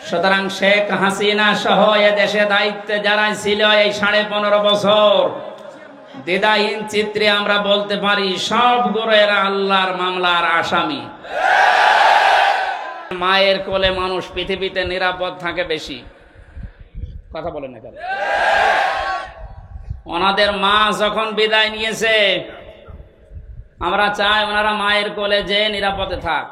সুতরাং শেখ হাসিনা সহ এ দেশে দায়িত্বে যারা ছিল এই 15.5 বছর, দ্বিধাহীন চিত্রে আমরা বলতে পারি সবগুলো এরা আল্লাহর মামলার আসামি। মায়ের কোলে মানুষ পৃথিবীতে নিরাপদ থাকে বেশি। কথা বলেন না কেন? ওনাদের মা যখন বিদায় নিয়েছে, আমরা চাই ওনারা মায়ের কোলে যে নিরাপদে থাক।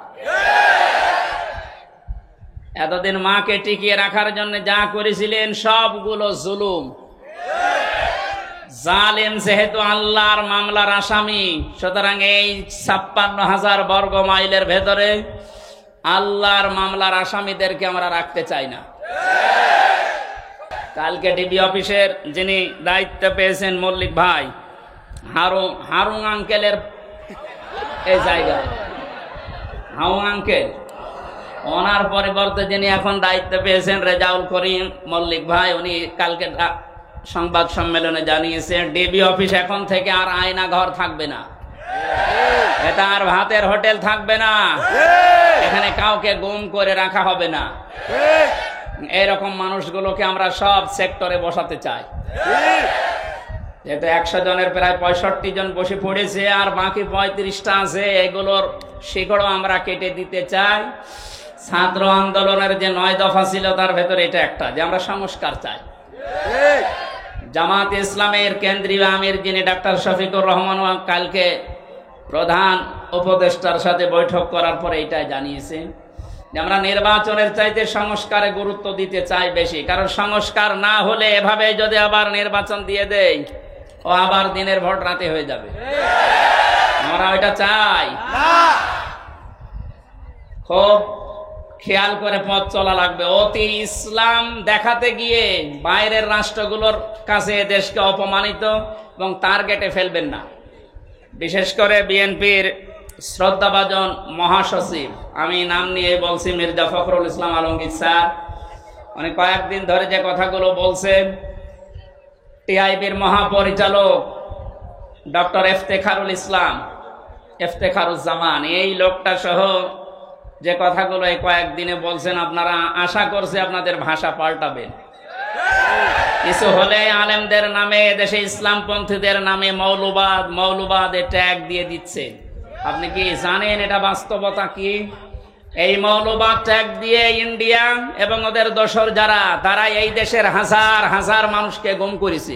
এতদিন মাকে টিকিয়ে রাখার জন্য যা করেছিলেন সবগুলো জুলুম। জালেম যেহেতু আল্লাহর মামলার আসামি, সুতরাং এই 56,000 বর্গ মাইলের ভেতরে আল্লাহর মামলার আসামিদেরকে আমরা রাখতে চাই না। কালকে ডিবি অফিসের যিনি দায়িত্ব পেয়েছেন মল্লিক ভাই, হারুন আঙ্কেলের এই জায়গায়, হারুন আঙ্কেল, ওনার পরিবর্তে যিনি এখন দায়িত্ব পেয়েছেন রেজাউল করিম মল্লিক ভাই, উনি কালকে সংবাদ সম্মেলনে জানিয়েছেন ডিবি অফিস এখন থেকে আর আয়না ঘর থাকবে না, এটা আর ভাতের হোটেল থাকবে না, এখানে কাউকে গুম করে রাখা হবে না। এরকম মানুষগুলোকে আমরা সব সেক্টরে বসাতে চাই। যেহেতু 100 জনের প্রায় 65 জন বসে পড়েছে, আর বাকি 35টা আছে, এগুলোর শিকড়ও আমরা কেটে দিতে চাই। ছাত্র আন্দোলনের যে 9 দফা ছিল তার ভেতরে এটা একটা, যে আমরা সংস্কার চাই। জামাত ইসলামের কেন্দ্রীয় আমির যিনি ডাক্তার শফিকুর রহমান কালকে প্রধান উপদেষ্টার সাথে বৈঠক করার পরে এটাই জানিয়েছে যে আমরা নির্বাচনের চাইতে সংস্কারে গুরুত্ব দিতে চাই বেশি। কারণ সংস্কার না হলে এভাবে যদি আবার নির্বাচন দিয়ে দেয়, ও আবার দিনের ভোট রাতে হয়ে যাবে। আমরা ওইটা চাই। খুব খেয়াল করে পথ চলা লাগবে। অতি ইসলাম দেখাতে গিয়ে বাইরের রাষ্ট্রগুলোর কাছে দেশকে অপমানিত এবং টার্গেটে ফেলবেন না। বিশেষ করে বিএনপির শ্রদ্ধাভাজন মহাসচিব, আমি নাম নিয়ে বলছি, মির্জা ফখরুল ইসলাম আলমগীর স্যার, উনি কয়েকদিন ধরে যে কথাগুলো বলছেন, টিআইবির মহাপরিচালক ডক্টর ইফতেখারুজ্জামান, এই লোকটা সহ যে কথাগুলো এই কয়েকদিনে বলছেন, আপনারা আশা করছে আপনাদের ভাষা পাল্টাবেন। কিছু হলে আলেমদের নামে, দেশে ইসলামপন্থীদের নামে মৌলবাদ ট্যাগ দিয়ে দিচ্ছে। আপনি কি জানেন এটা বাস্তবতা কি? এই মৌলবাদ ট্যাগ দিয়ে ইন্ডিয়া এবং ওদের দোসর যারা, তারা এই দেশের হাজার হাজার মানুষকে গুম করেছে।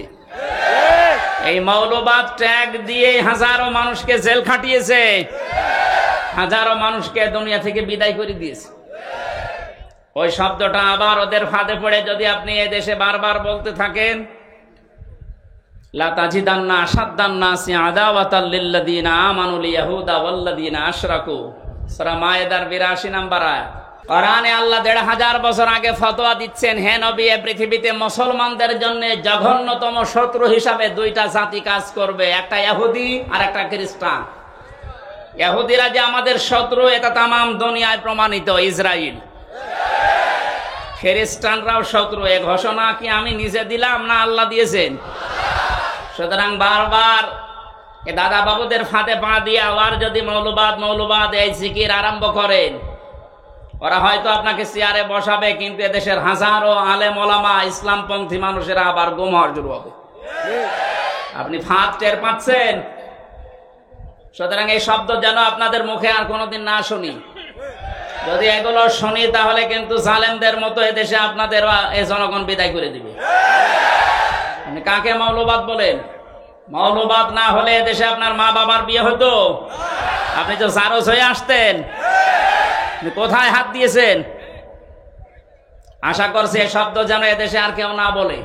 এই মৌলবাদ ট্যাগ দিয়ে হাজারো মানুষকে জেল খাটিয়েছে, হাজারো মানুষকে দুনিয়া থেকে বিদায় করে দিয়েছে। ওই শব্দটা আবার ওদের ফাঁদে পড়ে যদি আপনি এই দেশে বারবার বলতে থাকেন, লা তাজিদান্না আশাদ্দান নাসি আদাওয়াতাল লিল্লাযিনা আমানুল ইয়াহুদা ওয়াল্লাযিনা আশরাকু, সূরা মায়েদার 82 নম্বর আয়াত। কোরআনে আল্লাহ 1500 বছর আগে ফতোয়া দিচ্ছেন, হে নবী, পৃথিবীতে মুসলমানদের জন্য জঘন্যতম শত্রু হিসাবে 2টা জাতি কাজ করবে, একটা ইহুদি আর একটা খ্রিস্টান। ইহুদিরা যে আমাদের শত্রু এটা তামাম দুনিয়ায় প্রমাণিত, ইসরায়েল। খ্রিস্টানরাও শত্রু। এ ঘোষণা কি আমি নিজে দিলাম না আল্লাহ দিয়েছেন? সুতরাং বারবার এ দাদা বাবুদের ফাঁদে পা দিয়ে আবার যদি মৌলবাদ এই জিকির আরম্ভ করেন, ওরা হয়তো আপনাকে চেয়ারে বসাবে, কিন্তু এদেশের হাজারো আলেম ওলামা ইসলামপন্থী মানুষেরা আবার গুম হওয়ার শুরু হবে। আপনি ফাঁদ টের পাচ্ছেন? সুতরাং এই শব্দ যেন আপনাদের মুখে আর কোনোদিন না শুনি। যদি এগুলো শুনি তাহলে কিন্তু জালেমদের মতো এদেশে আপনাদের এই জনগণ বিদায় করে দিবে। আপনি কাকে মৌলবাদ বলেন? মৌলবাদ না হলে এদেশে আপনার মা বাবার বিয়ে হতো? আপনি তো জারজ হয়ে আসতেন। কোথায় হাত দিয়েছেন? আশা করছি এই শব্দ যেন এদেশে আর কেউ না বলে।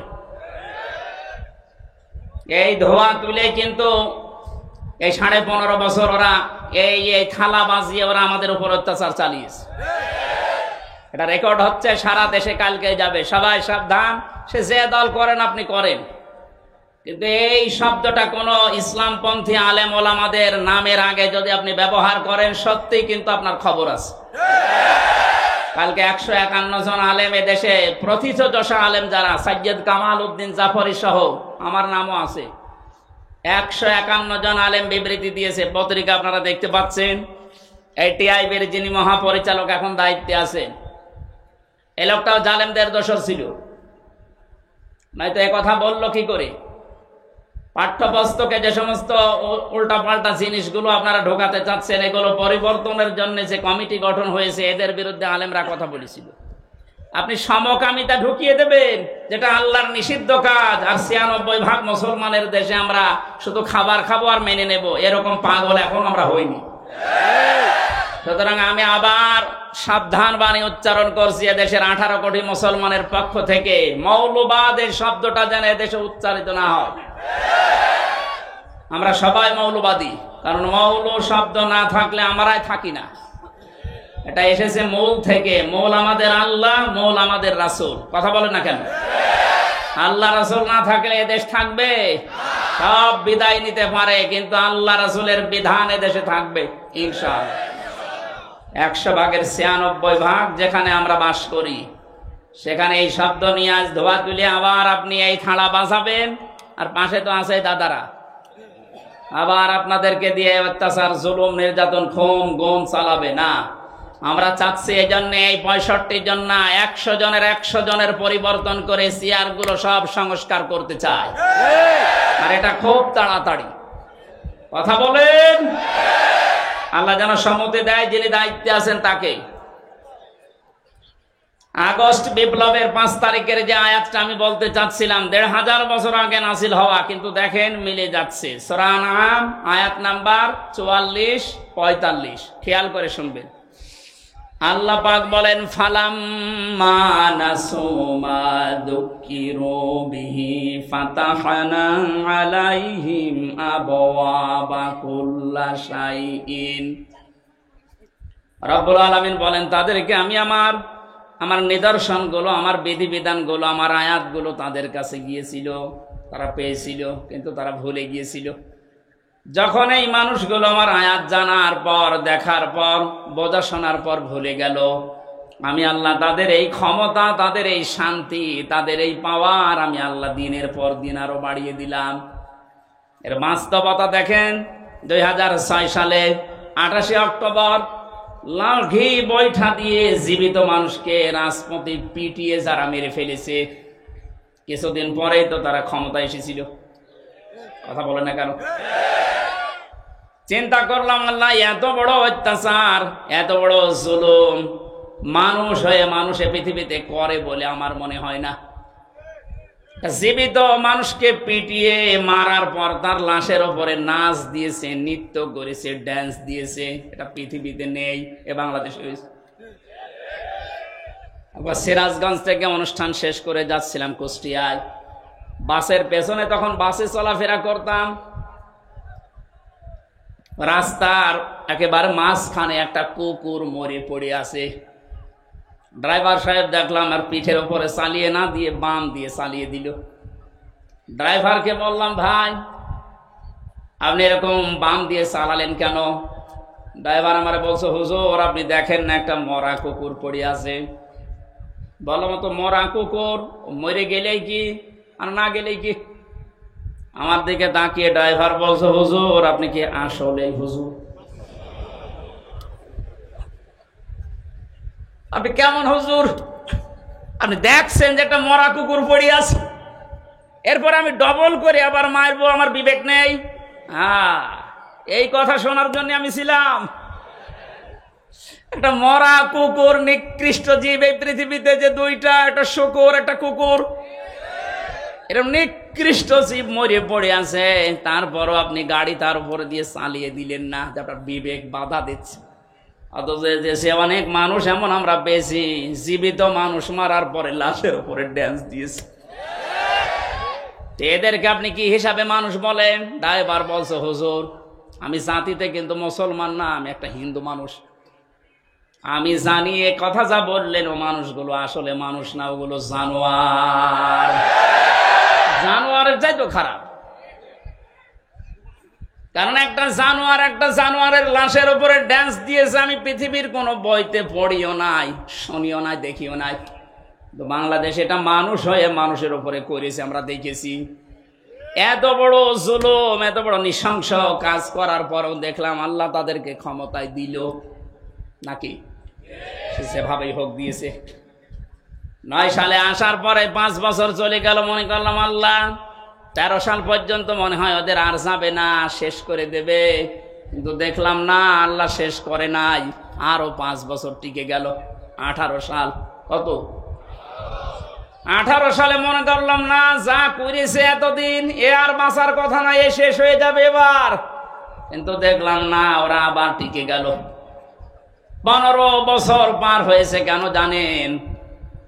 এই ধোয়া তুলে কিন্তু এই 15.5 বছর ওরা এই থালা বাজিয়ে ওরা আমাদের উপর অত্যাচার চালিয়েছে। এটা রেকর্ড হচ্ছে, সারা দেশে কালকে যাবে। সবাই সাবধান, সে যে দল করেন আপনি করেন, কিন্তু এই শব্দটা কোন ইসলামপন্থী আলেম ওলামাদের নামের আগে যদি আপনি ব্যবহার করেন, সত্যি কিন্তু আপনার খবর আছে। কালকে 151 জন আলেম এদেশে, প্রথিতযশা আলেম যারা, সৈয়দ কামাল উদ্দিন জাফরি সহ, আমার নামও আছে, 151 জন আলেম বিবৃতি দিয়েছে। পত্রিকা আপনারা দেখতে পাচ্ছেন। এই টিআইবির যিনি মহাপরিচালক এখন দায়িত্বে আছেন, এই লোকটাও জালেমদের দোসর ছিল, নয়তো এ কথা বললো কি করে? পাঠ্যপুস্তকে যে সমস্ত উল্টাপাল্টা জিনিসগুলো আপনারা ঢোকাতে চাচ্ছেন, এগুলো পরিবর্তনের জন্য যে কমিটি গঠন হয়েছে, এদের বিরুদ্ধে আলেমরা কথা বলেছিল। আপনি সমকামিতা ঢুকিয়ে দেবেন, যেটা আল্লাহর নিষিদ্ধ কাজ, আর ৯৬% মুসলমানের দেশে আমরা শুধু খাবার খাবো আর মেনে নেব, এরকম পাগল এখন আমরা হইনি। সুতরাং আমি আবার সাবধান বাণী উচ্চারণ করছি এদেশের ১৮ কোটি মুসলমানের পক্ষ থেকে, মৌলবাদ এই শব্দটা যেন এদেশে উচ্চারিত না হয়। আমরা সবাই মৌলবাদী, কারণ মৌল শব্দ না থাকলে আমরাই থাকি না। এটা এসেছে মূল থেকে। মূল আমাদের আল্লাহ, মূল আমাদের রাসূল। কথা বলেন না কেন? আল্লাহ রাসূল না থাকলে এদেশ থাকবে? সব বিদায় নিতে পারে, কিন্তু আল্লাহ রাসূলের বিধান এদেশে থাকবে ইনশাআল্লাহ। ১০০ ভাগের ৯৬ যেখানে আমরা বাস করি, সেখানে এই শব্দ নিয়ে আজ ধোয়া তুলে আবার আপনি এই থাড়া বাজাবেন, আর পাশে তো আছে দাদারা, আবার আপনাদেরকে দিয়ে অত্যাচার, জুলুম, নির্যাতন, খুন, গুম চালাবে না। আমরা চাচ্ছি এই জন্য এই ৬৫ জন না, ১০০ জনের ১০০ জনের পরিবর্তন করে চেয়ারগুলো সব সংস্কার করতে চাই, আর এটা খুব তাড়াতাড়ি। কথা বলেন। আল্লাহ যেন সম্মতি দেয়, যিনি দায়িত্বে আছেন তাকে। আগস্ট বিপ্লবের ৫ তারিখের যে আয়াতটা আমি বলতে চাচ্ছিলাম, ১৫০০ বছর আগে নাযিল হওয়া, কিন্তু দেখেন মিলে যাচ্ছে। সূরা আনআম আয়াত নাম্বার ৪৪-৪৫, খেয়াল করে শুনবেন। আল্লাহ পাক বলেন, ফালাম্মা নাসু মা যুকিরু বিহি ফাতাহনা আলাইহিম আবওয়াবা কুল্লা শাইইন। রব্বুল আলামিন বলেন, তাদেরকে আমি আমার নিদর্শনগুলো, আমার বিধিবিধানগুলো, আমার আয়াতগুলো তাদের কাছে গিয়েছিল, তারা পেয়েছিল, কিন্তু তারা ভুলে গিয়েছিল। যখন এই মানুষগুলো আমার আয়াত জানার পর, দেখার পর, বোঝা শোনার পর ভুলে গেল, আমি আল্লাহ তাদের এই ক্ষমতা, তাদের এই শান্তি, তাদের এই পাওয়ার আমি আল্লাহ দিনের পর দিন আরো বাড়িয়ে দিলাম। এর বাস্তবতা দেখেন। ২০০৬ সালে ২৮ অক্টোবর লাঠি বৈঠা দিয়ে জীবিত মানুষকে রাজপথে পিটিয়ে যারা মেরে ফেলেছে, কিছুদিন পরেই তো তারা ক্ষমতা এসেছিল। কথা বলে না কেন? চিন্তা করলাম, আল্লাহ এত বড় অত্যাচার, এত বড় জুলুম মানুষ হয়ে মানুষে পৃথিবীতে করে বলে আমার মনে হয় না। জীবিত মানুষকে পিটিয়ে মারার পর তার লাশের ওপরে নাচ দিয়েছে, নৃত্য করেছে, ড্যান্স দিয়েছে, এটা পৃথিবীতে নেই, এ বাংলাদেশে হয়েছে। আবার সিরাজগঞ্জ থেকে অনুষ্ঠান শেষ করে যাচ্ছিলাম কুষ্টিয়ায়, বাসের পেছনে, তখন বাসে চলাফেরা করতাম, রাস্তার একেবারে মাঝখানে একটা কুকুর মরে পড়ে আছে। ড্রাইভার সাহেব দেখলাম আর পিঠের উপরে চালিয়ে না দিয়ে বাম দিয়ে চালিয়ে দিল। ড্রাইভারকে বললাম, ভাই আপনি এরকম বাম দিয়ে চালালেন কেন? ড্রাইভার আমারে বলছে, হুজুর আপনি দেখেন না একটা মরা কুকুর পড়ে আছে। বললাম, তো মরা কুকুর মরে গেলেই কি আর না গেলেই কি? আমার দিকে তাকিয়ে ড্রাইভার বলছে, হুজুর আপনি কি আসলে হুজুর? আপনি কেমন হুজুর? আপনি দেখছেন যে একটা মরা কুকুর পড়ে আছে, এরপর আমি ডবল করে আবার মারবো, আমার বিবেক নেই? হ্যাঁ, এই কথা শোনার জন্য আমি ছিলাম। একটা মরা কুকুর, নিকৃষ্ট জীব এই পৃথিবীতে যে দুইটা, একটা শূকর, একটা কুকুর, এরকম নিকৃষ্ট জীব মরে পড়ে আছে, তারপরও আপনি গাড়ি তার উপরে দিয়ে চালিয়ে দিলেন না, যে আপনার বিবেক বাধা দিচ্ছে। অথচ দেশে অনেক মানুষ এমন আমরা পেয়েছি, জীবিত মানুষ মারার পরে লাশের উপরে ড্যান্স দিয়েছে। এদেরকে আপনি কি হিসাবে মানুষ বলেন? ড্রাইভার বলছে, হুজুর আমি জাতিতে কিন্তু মুসলমান না, আমি একটা হিন্দু মানুষ। আমি জানি এ কথা যা বললেন ও মানুষগুলো আসলে মানুষ না, ওগুলো জানোয়ার। জানোয়ারের চাই তো খারাপ, কারণ একটা জানোয়ারের লাশের উপরে ড্যান্স দিয়েছে। আমি পৃথিবীর কোনো বইতে পড়িও নাই, শুনিও নাই, দেখিও নাই, তো বাংলাদেশ এটা মানুষ হয়ে মানুষের উপরে করেছে, আমরা দেখেছি। এত বড় জুলুম, এত বড় নৃশংস কাজ করার পরও দেখলাম আল্লাহ তাদেরকে ক্ষমতায় দিল নাকি? সেভাবেই হোক দিয়েছে। 9 সালে আসার পরে 5 বছর চলে গেল, মনে করলাম আল্লাহ 13 সাল পর্যন্ত মনে হয় ওদের আর যাবে না, শেষ করে দেবে। কিন্তু দেখলাম না, আল্লাহ শেষ করে নাই, আরো 5 বছর টিকে গেল। 18 সাল। কত? 18 সালে মনে করলাম না, যা করেছে এতদিন এ আর বাঁচার কথা না, এ শেষ হয়ে যাবে এবার। কিন্তু দেখলাম না, ওরা আবার টিকে গেল। 15 বছর পার হয়েছে। কেন জানেন?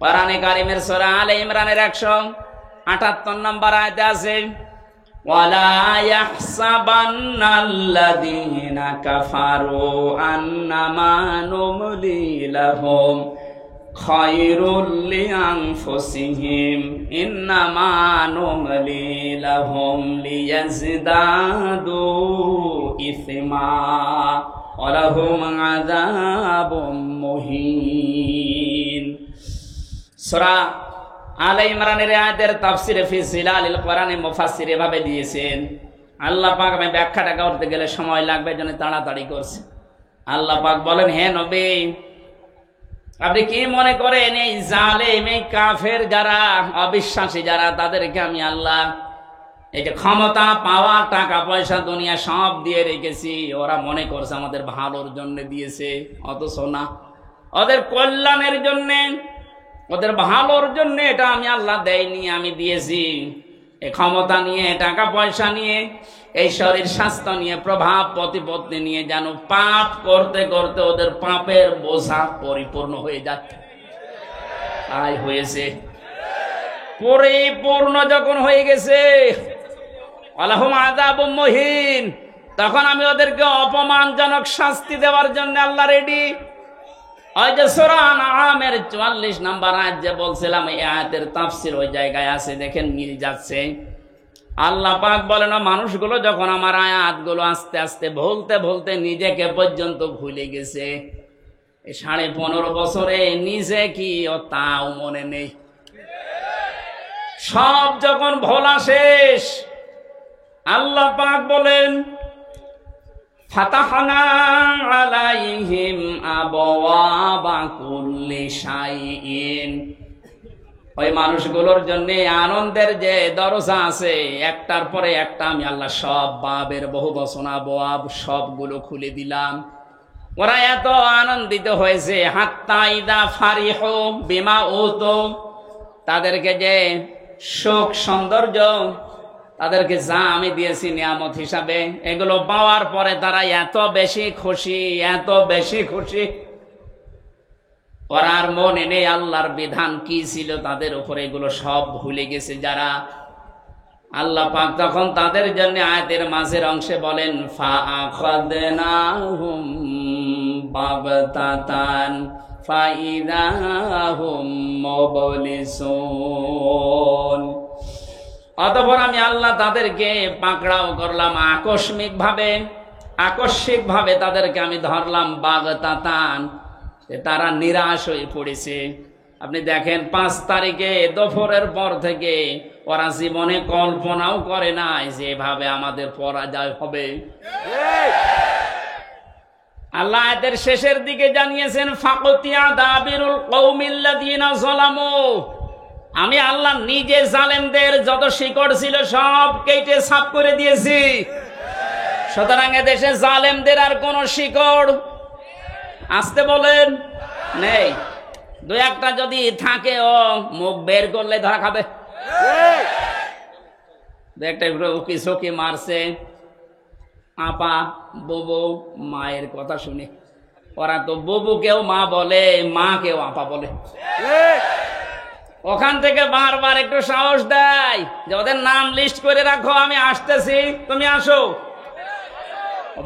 কোরআনে কারিমের সূরা আলে ইমরানের 178 নম্বর আয়াতে আছে, ওয়ালা ইয়াহসাবান্নাল্লাযীনা কাফারু আন্নামা নুমলি লাহুম খায়রুল লিআনফুসিহিম ইন্নামা নুমলি লাহুম লিয়াজদাদু ইসমা ওয়া লাহুম আযাবুম মুহিন। সূরা আলে ইমরানের আয়াতের তাফসিরে ফি জিলালিল কোরআনে মুফাসসির এভাবে দিয়েছেন। আল্লাহ পাক, আমি ব্যাখ্যাটা করতে গেলে সময় লাগবে, জন্য তাড়াতাড়ি করছে। আল্লাহ পাক বলেন, হে নবী, আপনি কি মনে করেন এই জালেম, এই কাফের যারা, অবিশ্বাসী যারা, তাদেরকে আমি আল্লাহ এই যে ক্ষমতা, পাওয়া, টাকা পয়সা, দুনিয়া সব দিয়ে রেখেছি, ওরা মনে করছে আমাদের ভালোর জন্য দিয়েছে? অথচ না, ওদের কল্যাণের জন্য, ওদের ভালোর জন্য এটা আমি আল্লাহ দেয়নি, আমি দিয়েছি। এই ক্ষমতা নিয়ে, টাকা পয়সা নিয়ে, এই শরীর স্বাস্থ্য নিয়ে, প্রভাব প্রতিপত্তি নিয়ে যেন পাপ করতে করতে ওদের পাপের বোঝা পরিপূর্ণ হয়ে যায়। তাই হয়েছে। পরিপূর্ণ যখন হয়ে গেছে, আলাহুম আযাবুম মুহিন, তখন আমি ওদেরকে অপমানজনক শাস্তি দেওয়ার জন্য আল্লাহ রেডি। ওই যে সূরা আনআমের 44 নম্বর আয়াত যে বলছিলাম, এই আয়াতের তাফসীর ওই জায়গায় আছে, দেখেন মিল যাচ্ছে। আল্লাহ পাক বলেন, মানুষগুলো যখন আমার আয়াতগুলো আস্তে আস্তে বলতে বলতে নিজেকে পর্যন্ত ভুলে গেছে। এই 15.5 বছরে নিজে কি ও তাও মনে নেই। সব যখন ভোলা শেষ, আল্লাহ পাক বলেন, ফাতাহনা আলাইহিম আবওয়াবা কুল্লি শাইইন। ওই মানুষগুলোর জন্য আনন্দের যে দরজা আছে, একটার পরে একটা আমি আল্লাহ সব বাবের বহু বচন আবওয়াব সবগুলো খুলে দিলাম। ওরা এত আনন্দিত হয়েছে, হাত্তা ইদা ফারিহু বিমা উতু, তাদেরকে যে সুখ সৌন্দর্য, তাদেরকে যা আমি দিয়েছি নিয়ামত হিসাবে, এগুলো পাওয়ার পরে তারা এত বেশি খুশি, এত বেশি খুশি, ওরা আর মনে নেই আল্লাহর বিধান কি ছিল তাদের উপরে, এগুলো সব ভুলে গেছে যারা। আল্লাহ পাক তখন তাদের জন্য আয়াতের মাঝের অংশে বলেন, ফাআখাযনাহুম বাগতাতান ফাইযা হুম মুবলিসুন। অতঃপর আমি আল্লাহ তাদেরকে পাকড়াও করলাম আকস্মিক ভাবে তাদেরকে আমি ধরলাম, বাগতাতান, তারা নিরাশ হয়ে পড়েছে। আপনি দেখেন 5 তারিখে দুপুরের পর থেকে ওরা জীবনে কল্পনাও করে নাই যে এভাবে আমাদের পরাজয় হবে। আল্লাহ এদের শেষের দিকে জানিয়েছেন, ফাকতিয়া দাবিরুল কওমিল্লাযিনা যালামু, আমি আল্লাহ নিজে জালেমদের যত শিকড় ছিল সব কেটে সাফ করে দিয়েছি। সুতরাং এদেশে জালেমদের আর কোন শিকড় আসতে বলেন নেই। 2-1টা যদি থাকে, ও মুখ বের করলে ধরা খাবে। 2-একটা উকি ঝুঁকি মারছে, আপা বুবু মায়ের কথা শুনে। ওরা তো বুবুকেও মা বলে, মাকেও আপা বলে। ওখান থেকে বারবার একটু সাহস দেয় যে ওদের নাম লিস্ট করে রাখো, আমি আসতেছি, তুমি আসো।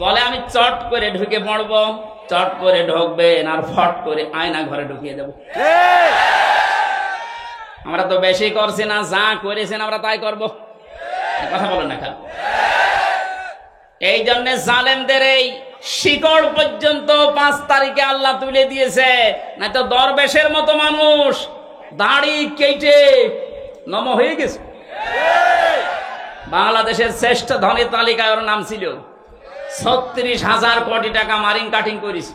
বলে আমি চট করে ঢুকে পড়বো, চট করে ঢুকবেন আর ফট করে আয়না ঘরে ঢুকিয়ে দেব। আমরা তো বেশি করছি না, যা করেছেন আমরা তাই করবো, কথা বলেন না খালি। এই জন্য জালেমদের এই শিকড় পর্যন্ত 5 তারিখে আল্লাহ তুলে দিয়েছে, না তো দরবেশের মতো মানুষ দাড়ি কেটে নম হয়ে গেছে। বাংলাদেশের শ্রেষ্ঠ ধনী তালিকায় ওর নাম ছিল, 36,000 কোটি টাকা মারিং কাটিং করেছে।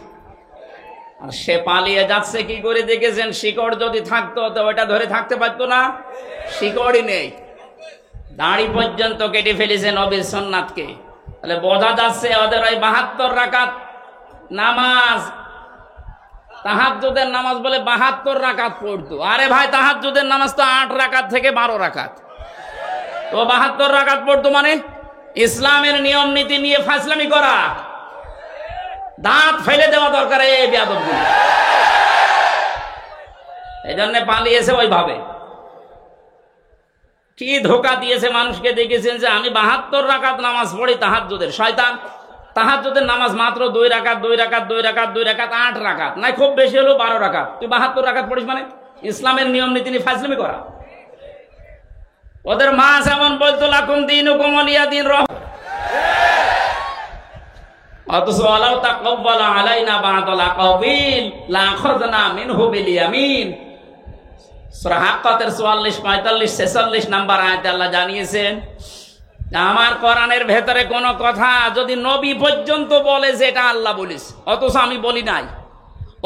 আর সে পালিয়ে যাচ্ছে কি করে দেখেছেন? শিকড় যদি থাকতো তো ওটা ধরে থাকতে পারতো না, শিকড়ই নেই, দাড়ি পর্যন্ত কেটে ফেলেছে নবীর সুন্নাতকে। তাহলে বোঝা যাচ্ছে ওদের ওই 72 রাকাত নামাজ, তাহাজ্জুদের নামাজ বলে 72 রাকাত পড়তো। আরে ভাই, তাহাজ্জুদের নামাজ তো 8 রাকাত থেকে 12 রাকাত, তো 72 রাকাত পড়তো মানে ইসলামের নিয়ম নীতি নিয়ে ফাজলামি করা, দাঁত ফেলে দেওয়া দরকার এই বেয়াদবগুলো। এই জন্য পালিয়েছে ওইভাবে। কি ধোকা দিয়েছে মানুষকে, দেখেছেন যে আমি 72 রাকাত নামাজ পড়ি তাহাজ্জুদের। শয়তান, তাহাজ্জুদের নামাজ মাত্র 2 রাকাত 2 রাকাত 2 রাকাত 2 রাকাত 8 রাকাত, নাই খুব বেশি হলো 12 রাকাত। তুই 72 রাকাত পড়িস মানে ইসলামের নিয়ম নীতি নিয়ে ফাজলামি করা। ওদের মা যেমন বলতো লাকুম দীনুকুম ওয়ালিয়া দীন, অথচ আলাউ তাকাব্বালা আলাইনা বা'দাল আকাবিল লাআখাযনা মিনহু বিল ইয়ামিন। সূরা হাক্কাতের 44, 45, 46 নাম্বার আয়াতে আল্লাহ জানিয়েছেন, আমার কোরআনের ভেতরে কোন কথা যদি নবী পর্যন্ত বলে যে এটা আল্লাহ বলিস, অথচ আমি বলি নাই,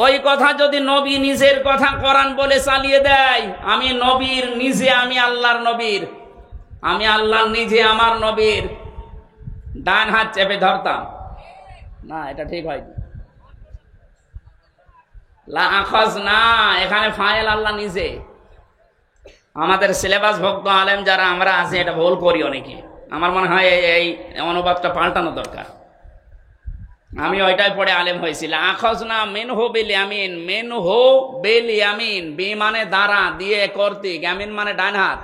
ওই কথা যদি নবী নিজের কথা কোরআন বলে চালিয়ে দেয়, আমি নবীর নিজে, আমি আল্লাহর নবীর, আমি আল্লাহর নিজে আমার নবীর ডান হাত চেপে ধরতাম না। এটা ঠিক হয়নি। লা আখাযনা, এখানে ফাইল আল্লাহ নিজে। আমাদের সিলেবাস ভক্ত আলেম যারা আমরা আছি এটা ভুল করি অনেকে। আমার মনে হয় এই অনুবাদটা পাল্টানো দরকার। আমি ওইটাই পড়ে আলেম হয়েছিল। আখাযনা মিনহু বিল ইয়ামিন, মিনহু বিল ইয়ামিন, বি মানে দ্বারা, দিয়ে কর্তৃক, ইয়ামিন মানে ডান হাত।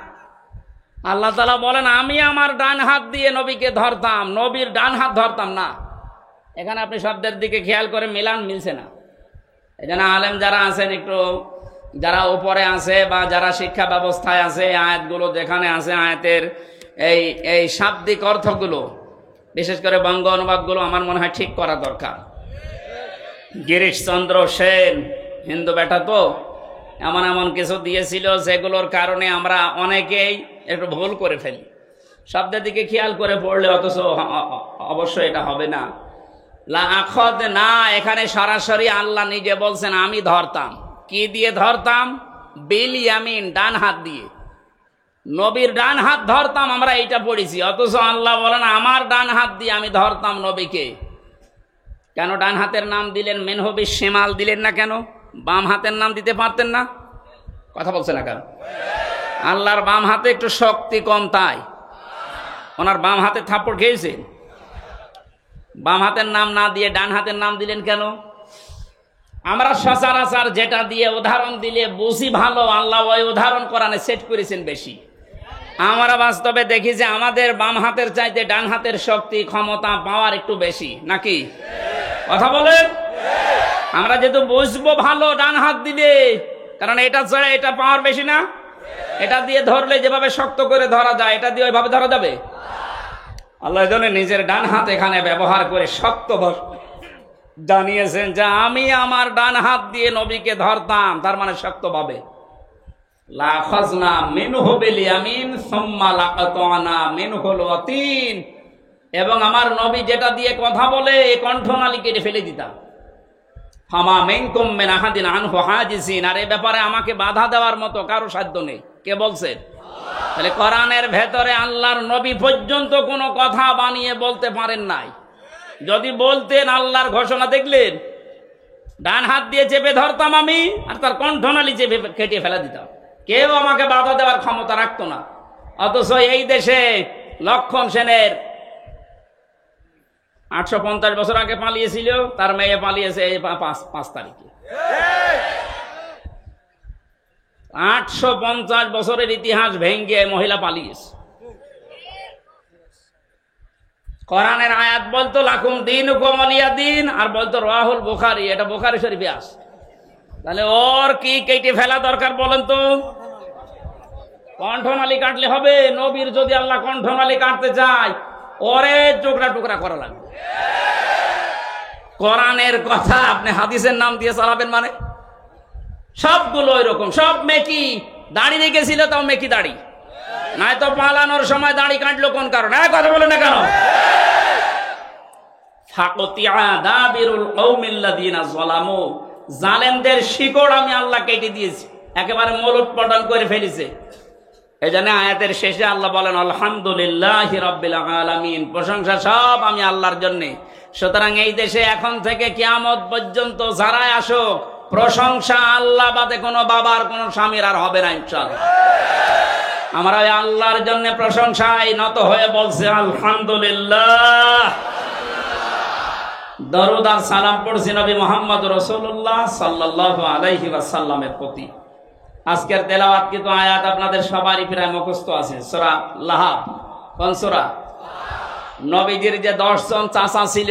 আল্লাহ তাআলা বলেন আমি আমার ডান হাত দিয়ে নবীকে ধরতাম, নবীর ডান হাত ধরতাম না। এখানে আপনি শব্দের দিকে খেয়াল করে মিলান, মিলছে না। এই জন্য আলেম যারা আছেন, একটু যারা উপরে আছে বা যারা শিক্ষা ব্যবস্থায় আছে, আয়াতগুলো যেখানে আছে আয়াতের এই শাব্দিক অর্থগুলো, বিশেষ করে বঙ্গ অনুবাদগুলো আমার মনে হয় ঠিক করা দরকার। গিরিশচন্দ্র সেন হিন্দু বেটা তো এমন এমন কিছু দিয়েছিল যেগুলোর কারণে আমরা অনেকেই একটু ভুল করে ফেলি। শব্দের দিকে খেয়াল করে পড়লে অথচ অবশ্যই এটা হবে না। লা আখাযনা, এখানে সরাসরি আল্লাহ নিজে বলছেন আমি ধরতাম। কি দিয়ে ধরতাম? বিল ইয়ামিন, ডান হাত দিয়ে। নবীর ডান হাত ধরতাম, আমরা এইটা পড়েছি, অথচ আল্লাহ বলেন আমার ডান হাত দিয়ে আমি ধরতাম নবীকে। কেন ডান হাতের নাম দিলেন? মিনহু বিশ শিমাল দিলেন না কেন? বাম হাতের নাম দিতে পারতেন না? কথা বলছে না কেন? আল্লাহর বাম হাতে একটু শক্তি কম, তাই ওনার বাম হাতে থাপ্পড় খেয়েছেন। বাম হাতের নাম না দিয়ে ডান হাতের নাম দিলেন কেন? আমরা সচরাচর যেটা দিয়ে উদাহরণ দিলে বুঝি ভালো, আল্লাহ ওই উদাহরণ কোরআনে সেট করেছেন বেশি। আমরা বাস্তবে দেখি যে আমাদের বাম হাতের চাইতে ডান হাতের শক্তি, ক্ষমতা, পাওয়ার একটু বেশি, নাকি? কথা বলেন। আমরা যেহেতু বুঝবো ভালো ডান হাত দিলে, কারণ এটা ছাড়া এটা পাওয়ার বেশি না। এটা দিয়ে ধরলে যেভাবে শক্ত করে ধরা যায়, এটা দিয়ে ওইভাবে ধরা যাবে? আল্লাহ নিজের ডান হাত এখানে ব্যবহার করে শক্ত জানিয়েছেন যে আমি আমার ডান হাত দিয়ে নবীকে ধরতাম, তার মানে শক্ত ভাবে। লা আখাযনা মিনহু বিল ইয়ামিন সুম্মা লাকাতানা মিনহুল ওয়াতিন, এবং আমার নবী যেটা দিয়ে কথা বলে কণ্ঠনালী কেটে ফেলে দিতাম। ফামা মিনকুম মিন আহাদিন আনহু হাজিসিন, আর এই ব্যাপারে আমাকে বাধা দেওয়ার মতো কারো সাধ্য নেই। কে বলছেন? তাহলে কোরআনের ভেতরে আল্লাহর নবী পর্যন্ত কোনো কথা বানিয়ে বলতে পারেন নাই। যদি বলতেন, আল্লাহর ঘোষণা দেখলেন, ডান হাত দিয়ে চেপে ধরতাম আমি, আর তার কণ্ঠনালী চেপে কেটে ফেলা দিতাম। কেউ আমাকে বাধা দেওয়ার ক্ষমতা রাখতো না। অথচ এই দেশে লক্ষণ সেনের 850 বছর আগে পালিয়েছিল, তার মেয়ে পালিয়েছে এই 5 তারিখে। 850 বছরের ইতিহাস ভেঙ্গে মহিলা পালিয়েছে। কোরআনের আয়াত বলতো লাকুম দীনুকুম ওয়ালিয়া দীন, আর বলতো রাহুল বুখারী, এটা বুখারী শরীফে আছে। তাহলে ওর কি কেটে ফেলা দরকার বলেন তো? কণ্ঠনালী কাটলে হবে? নবীর যদি আল্লাহ কণ্ঠনালী কাটতে চায়, ওরে টুকরা টুকরা করা লাগবে। কোরআনের কথা আপনি হাদিসের নাম দিয়ে চালাবেন মানে? সবগুলো ওইরকম, সব মেকি। দাড়ি রেখেছিল তাও মেকি দাড়ি, নাই তো পালানোর সময় দাড়ি কাটলো কোন কারণে? কথা বলে না কেন? ফাকতিয়া দাবিরুল কওমিল্লাযিনা যালামু, জালেমদের শিকড় আমি আল্লাহ কেটে দিয়েছি, একেবারে মলট পটল করে ফেলেছে। এই জন্য আয়াতের শেষে আল্লাহ বলেন আলহামদুলিল্লাহি রাব্বিল আলামিন, প্রশংসা সব আমি আল্লাহর জন্য। সুতরাং এই দেশে এখন থেকে কিয়ামত পর্যন্ত যারাই আসুক, প্রশংসা আল্লাহ বাদে কোনো বাবার কোনো স্বামীর আর হবে না ইনশাআল্লাহ। আমরা ওই আল্লাহর জন্য প্রশংসায় নত হয়ে বলছি আলহামদুলিল্লাহ। দরুদ আর সালাম পড়ছি নবী মুহাম্মদ রাসূলুল্লাহ সাল্লাল্লাহু আলাইহি ওয়াসাল্লামের প্রতি। আজকের তেলাওয়াত কিন্তু আয়াত আপনাদের সবারই প্রায় মুখস্থ আছে, সূরা লাহাব। কোন সূরা? নবীজির যে 10 জন চাচা ছিল,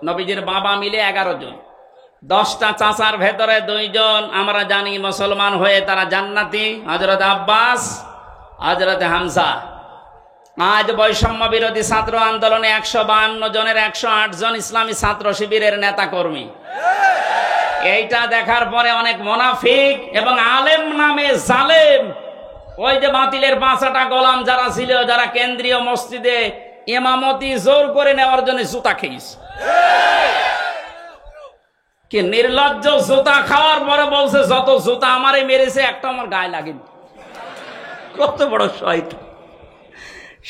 নবীজির বাবা মিলে 11 জন। 10টা চাচার ভেতরে 2 জন আমরা জানি মুসলমান হয়ে তারা জান্নাতি, হযরত আব্বাস, হযরত হামজা। আজ বৈষম্য বিরোধী ছাত্র আন্দোলনে 152 জনের 108 জন ইসলামী ছাত্র শিবিরের নেতা কর্মী। এইটা দেখার পরে অনেক মুনাফিক এবং আলেম নামে জালেম, ওই যে বাতিলের 5টা গোলাম যারা ছিল, যারা কেন্দ্রীয় মসজিদে ইমামতি জোর করে নেওয়ার জন্য জুতা খেয়েছে। কি নির্লজ্জ! জুতা খাওয়ার পরে বলছে যত জুতা আমারে মেরেছে একটা আমার গায়ে লাগেনি। কত বড় শয়তান!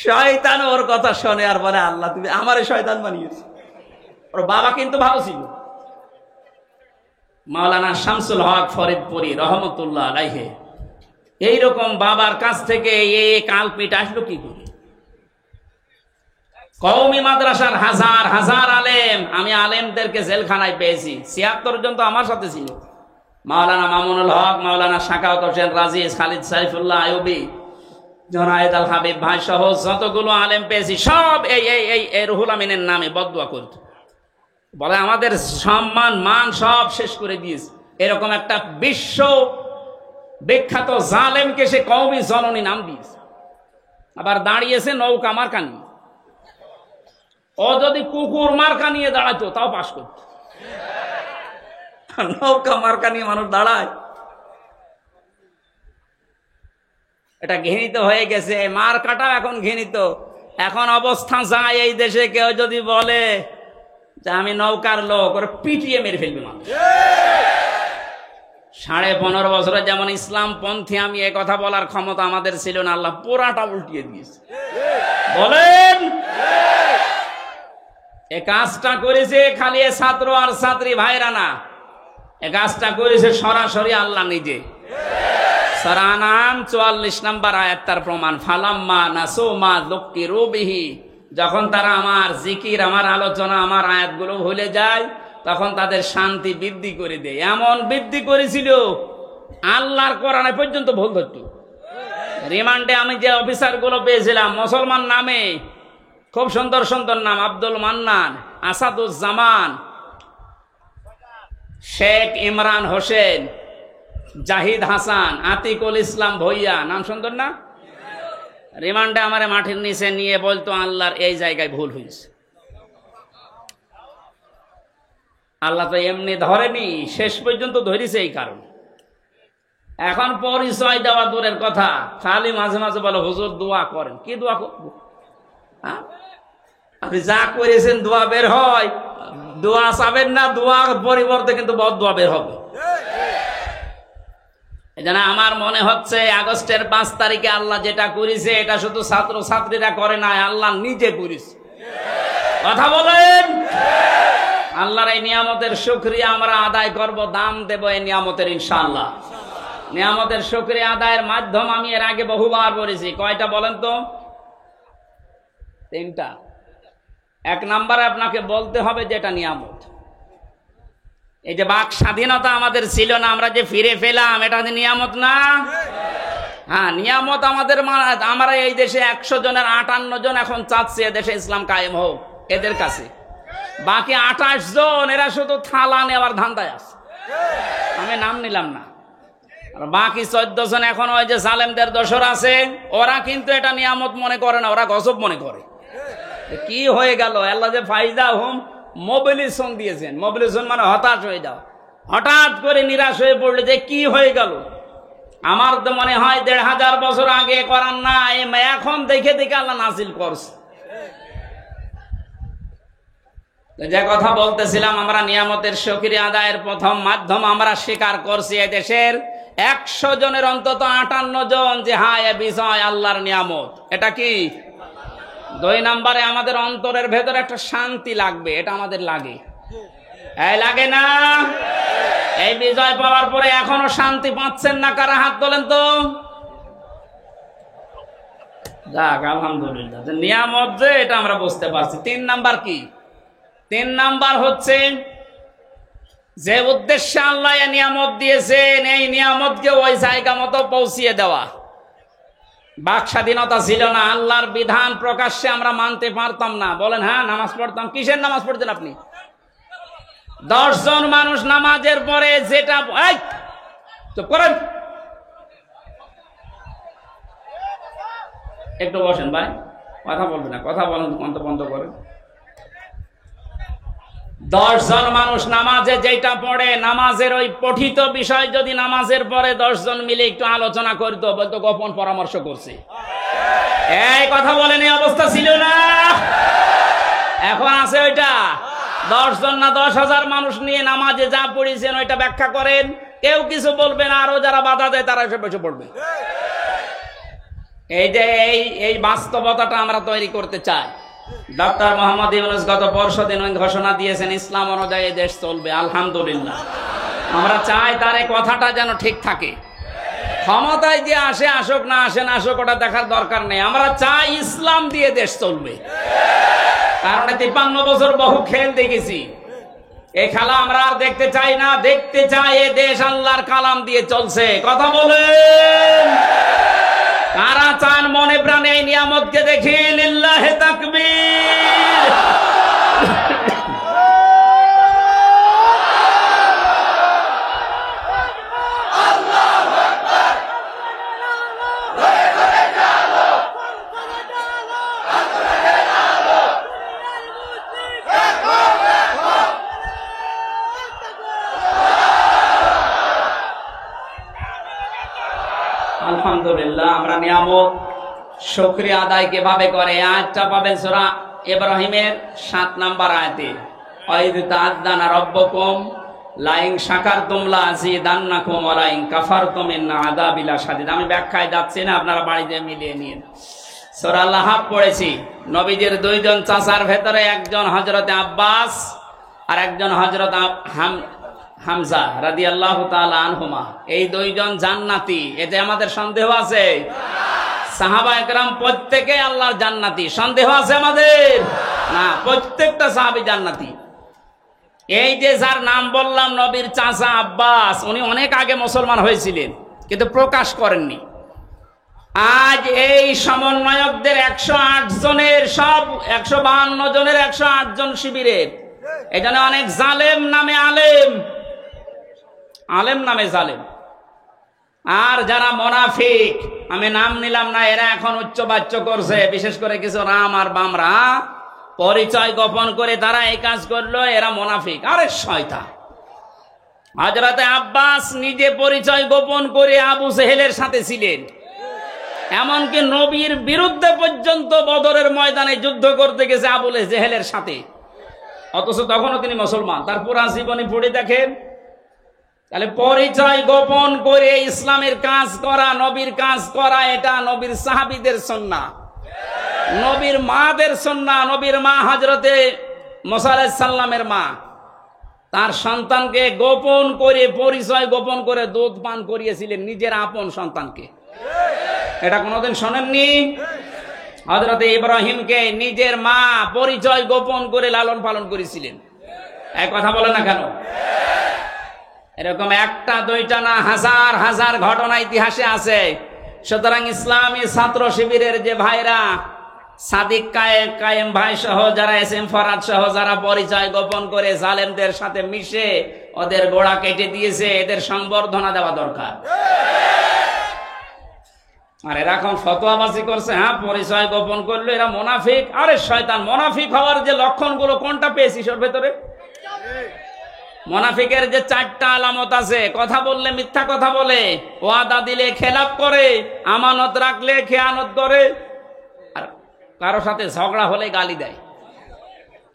শয়তান ওর কথা শোনে আর বলে আল্লাহ তুমি আমারে শয়তান বানিয়েছো। ওর বাবা কিন্তু ভালো ছিল, মাওলানা শামসুল হক ফরিদপুরি রহমতুল্লাহ আলাইহি। এইরকম বাবার কাছ থেকে এই কালপিট আসলো কি করে? কওমি মাদ্রাসার হাজার হাজার আলেম, আমি আলেমদেরকে জেলখানায় পেয়েছি। 76 জন তো আমার সাথে ছিল। মাওলানা মামুনুল হক, মাওলানা শাকাওয়াত হোসেন রাজিজ, খালিদ সাইফুল্লাহ আইয়ুবী, জনায়েদ আল হাবিব ভাই সহ যতগুলো আলেম পেয়েছি সব এই রুহুল আমিনের নামে বদদুয়া করত। বলে আমাদের সম্মান মান সব শেষ করে দিয়েছে। এরকম একটা বিশ্ব বিখ্যাত জালেমকে সে কওমি জননী নাম দিয়েছে। আবার দাঁড়িয়েছে নৌকা মার্কা নিয়ে। ও যদি কুকুর মার্কা নিয়ে দাঁড়াতো তাও পাশ করত। নৌকা মার্কা নিয়ে মানুষ দাঁড়ায়, এটা ঘৃণিত হয়ে গেছে। মার্কাটা এখন ঘৃণিত। এখন অবস্থা যায় এই দেশে কেউ যদি বলে যে আমি নৌকার লোক, ওরা পিটিয়ে মেরে ফেলবে মানুষ। 15.5 বছরে যেমন ইসলাম পন্থী আমি এ কথা বলার ক্ষমতা আমাদের ছিল না, আল্লাহ পুরাটা উল্টিয়ে দিয়েছে। বলেন এ কাজটা করেছে খালি ছাত্র আর ছাত্রী ভাইরা না, এ কাজটা করেছে সরাসরি আল্লাহ নিজে। সূরা আনআম 44 নম্বর আয়াত তার প্রমাণ। ফালাম্মা নাসু মা যুক্কিরু বিহি, যখন তারা আমার জিকির, আমার আলোচনা, আমার আয়াতগুলো ভুলে যায়, তখন তাদের শান্তি বৃদ্ধি করে দেয়। এমন বৃদ্ধি করেছিল আল্লাহর কোরআনে পর্যন্ত ভুল ধরত। রিমান্ডে আমি যে অফিসারগুলো পেয়েছিলাম মুসলমান নামে, খুব সুন্দর সুন্দর নাম, আব্দুল মান্নান, আসাদুজ্জামান, শেখ ইমরান হোসেন, জাহিদ হাসান, আতিকুল ইসলাম ভইয়া, নাম সুন্দর না? রিমান্ডে আমারে মাটির নিচে নিয়ে বলতো আল্লাহর এই জায়গায় ভুল হয়েছে। আল্লাহ তো এমনি ধরেনি, শেষ পর্যন্ত ধরেছে। এই কারণে এখন পরিচয় দেওয়া দূরের কথা, খালি মাঝে মাঝে বলো হুজুর দোয়া করেন। কি দোয়া করব? আপনি যা করেছেন দোয়া বের হয়, দোয়া চাবেন না, দোয়ার পরিবর্তে কিন্তু বদদোয়া বের হবে। এজন্য আমার মনে হচ্ছে আগস্টের 5 তারিখে আল্লাহ যেটা করেছে এটা শুধু ছাত্র ছাত্রীরা করে না, আল্লাহ নিজে করেছে। কথা বলেন। আল্লাহর এই নিয়ামতের শুকরিয়া আমরা আদায় করব, দাম দেব এই নিয়ামতের ইনশাআল্লাহ। নিয়ামতের শুকরিয়া আদায়ের মাধ্যম আমি এর আগে বহুবার বলেছি। কয়টা বলেন তো? 3টা। 1 নম্বরে আপনাকে বলতে হবে যে এটা নিয়ামত। এই যে বাক স্বাধীনতা আমাদের ছিল না, আমরা যে ফিরে পেলাম, এটা নিয়ামত না? হ্যাঁ, নিয়ামত আমাদের। আমরা এই দেশে 100 জনের 58 জন এখন চাচ্ছে এদেশে ইসলাম কায়েম হোক এদের কাছে। বাকি 28 জন এরা শুধু থালা নেওয়ার ধান্দায় আছে, আমি নাম নিলাম না। আর বাকি 14 জন এখন ওই যে জালেমদের দোসর আছে, ওরা কিন্তু এটা নিয়ামত মনে করে না, ওরা গজব মনে করে। কি হয়ে গেল? আল্লাহ যে ফাইদা হুম মোবিলিজেশন দিয়েছেন। মোবিলিজেশন মানে হতাশ হয়ে যাও। হঠাৎ করে নিরাশ হয়ে পড়লে যে কি হয়ে গেল। আমার তো মনে হয় 1500 বছর আগে করার না, এখন দেখে দেখে আল্লাহ নাজিল করছে। যে কথা বলতেছিলাম, আমরা নিয়ামতের শুকরিয়া আদায়ের প্রথম মাধ্যম আমরা স্বীকার করছি এদেশের 100 জনের অন্তত 58 জন যে হ্যাঁ এ বিষয় আল্লাহর নিয়ামত। এটা কি? 2 নম্বরে আমাদের অন্তরের ভেতরে একটা শান্তি লাগবে, এটা আমাদের লাগে, এই লাগে না? এই বিজয় পাওয়ার পরে এখনো শান্তি পাচ্ছেন না কারা? হাত তোলেন তো। যাক আলহামদুলিল্লাহ, নিয়ামত যে এটা আমরা বুঝতে পারছি। 3 নাম্বার কি? 3 নাম্বার হচ্ছে যে উদ্দেশ্যে আল্লাহ এই নিয়ামত দিয়েছেন, এই নিয়ামতকে ওই জায়গা মতো পৌঁছিয়ে দেওয়া। বাক স্বাধীনতা ছিল না, আল্লাহর বিধান প্রকাশ্যে আমরা মানতে পারতাম না। বলেন হ্যাঁ, নামাজ পড়তাম। কিসের নামাজ পড়তেন আপনি? 10 জন মানুষ নামাজের পরে যেটা চুপ করেন, একটু বসেন ভাই, কথা বলবেন না, কথা বলেন বন্ধ করেন। 10 জন মানুষ নামাজে যেটা পড়ে, নামাজের ওই পঠিত বিষয় যদি নামাজের পরে 10 জন মিলে একটু আলোচনা করতো, বলতো গোপন পরামর্শ করছে। এই কথা বলেন, এই অবস্থা ছিল না, এখন আছে ওইটা। 10 জন না 10,000 মানুষ নিয়ে নামাজে যা পড়েছেন ওইটা ব্যাখ্যা করেন, কেউ কিছু বলবে না, আরো যারা বাধা দেয় তারা এসে বসে পড়বে। এই যে এই বাস্তবতাটা আমরা তৈরি করতে চাই। ডক্টর মোহাম্মদ ইউনূস গত পরশুদিন ঘোষণা দিয়েছেন ইসলাম অনুযায়ী দেশ চলবে, আলহামদুলিল্লাহ। আমরা চাই তার এই কথাটা যেন ঠিক থাকে। ক্ষমতায় যে আসে আসুক, না আসে না আসুক, ওটা দেখার দরকার নেই। আমরা চাই ইসলাম দিয়ে দেশ চলবে। কারণ 53 বছর বহু খেল দেখেছি, এই খেলা আমরা আর দেখতে চাই না। দেখতে চাই এ দেশ আল্লাহর কালাম দিয়ে চলছে। কথা বলেন, কারা চান মনে প্রাণে এই নিয়ামতকে দেখি? লিল্লাহে তাকবীর। আলহামদুলিল্লাহ, আমরা নিয়ামত শুকরিয়া আদায় কিভাবে করে? আয়াতটা পাবেন সূরা ইব্রাহিমের 7 নম্বর আয়াতে। ওয়াইদ তাআযানা রাব্বুকুম লাইন শাকারতুম লাযিদান্নাকুম ওয়া লাইন কাফারতুম ইন্না আযাবি লাশাদীদ। আমি ব্যাখ্যায় যাচ্ছি না, আপনারা বাড়িতে মিলিয়ে নিন। সূরা লাহাব পড়েছি। নবীজির 2 জন চাচার ভেতরে একজন হযরতে আব্বাস আর একজন হযরত হামজা রাদিয়াল্লাহু তাআলা আনহুমা। এই 2 জন জান্নাতি, এতে আমাদের সন্দেহ আছে? সাহাবায়ে কেরাম প্রত্যেকে আল্লাহর জান্নাতি, সন্দেহ আছে আমাদের? না, প্রত্যেকটা সাহাবী জান্নাতি। এই যে যার নাম বললাম নবীর চাচা আব্বাস, উনি অনেক আগে মুসলমান হয়েছিলেন কিন্তু প্রকাশ করেননি। আজ এই সমন্বয়কদের 108 জনের, সব 152 জনের 108 জন শিবিরের, এখানে অনেক জালেম নামে আলেম, আলেম নামে জালেম। আর যারা মুনাফিক, আমি নাম নিলাম না, এরা এখন উচ্চবাচ্য করছে, বিশেষ করে কিছু রাম আর বামরা পরিচয় গোপন করে তারা এই কাজ করলো, এরা মুনাফিক। আরে শয়তান! হযরতে আব্বাস নিজে পরিচয় গোপন করে আবু জেহেলের সাথে ছিলেন, এমনকি নবীর বিরুদ্ধে পর্যন্ত বদরের ময়দানে যুদ্ধ করতে গেছে আবু জেহেলের সাথে, অথচ তখনও তিনি মুসলমান। তার পুরা জীবনী পড়ে দেখেন। তাহলে পরিচয় গোপন করে ইসলামের কাজ করা, নবীর কাজ করা, এটা নবীর সাহাবীদের সুন্নাহ, নবীর মাদের সুন্নাহ। নবীর মা হযরতে মুসা আলাইহিস সালামের মা তার সন্তানকে গোপন করে, পরিচয় গোপন করে দুধ পান করিয়েছিলেন নিজের আপন সন্তানকে। এটা কোনোদিন শোনেননি? হযরতে ইব্রাহিমকে নিজের মা পরিচয় গোপন করে লালন পালন করেছিলেন। এক কথা বলে না কেন? এরকম একটা দুইটা না, হাজার হাজার ঘটনা ইতিহাসে আছে। সুতরাং ইসলামী ছাত্র শিবিরের যে ভাইরা, সাদিক কায়েম ভাই সহ যারা, এসএম ফরাদ সহ যারা পরিচয় গোপন করে জালেমদের সাথে মিশে ওদের গোড়া কেটে দিয়েছে, এদের সংবর্ধনা দেওয়া দরকার। আর এরকম ফতোয়াবাজি করছে, হ্যাঁ পরিচয় গোপন করলো এরা মুনাফিক। আরে শয়তান! মুনাফিক হওয়ার যে লক্ষণগুলো কোনটা পেয়েছিস ওর ভেতরে? মুনাফিকের যে 4টা আলামত আছে: কথা বললে মিথ্যা কথা বলে, ওয়াদা দিলে খেলাপ করে, আমানত রাখলে খেয়ানত করে, আর কারো সাথে ঝগড়া হলে গালি দেয়।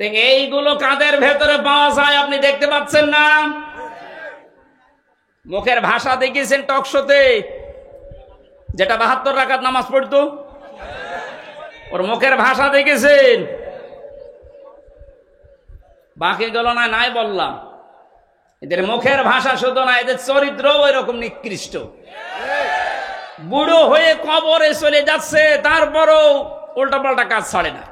তো এইগুলো কাদের ভেতরে পাওয়া যায় আপনি দেখতে পাচ্ছেন না? মুখের ভাষা দেখিয়েছেন টকশোতে, যেটা 72 রাকাত নামাজ পড়তো, ওর মুখের ভাষা দেখেছেন? বাকি গেল না, নাই বললাম। এদের মুখের ভাষা শুধু না, এদের চরিত্র ওই রকম নিকৃষ্ট। বুড়ো হয়ে কবরে চলে যাচ্ছে, তারপরও উল্টাপাল্টা কাজ ছাড়ে না।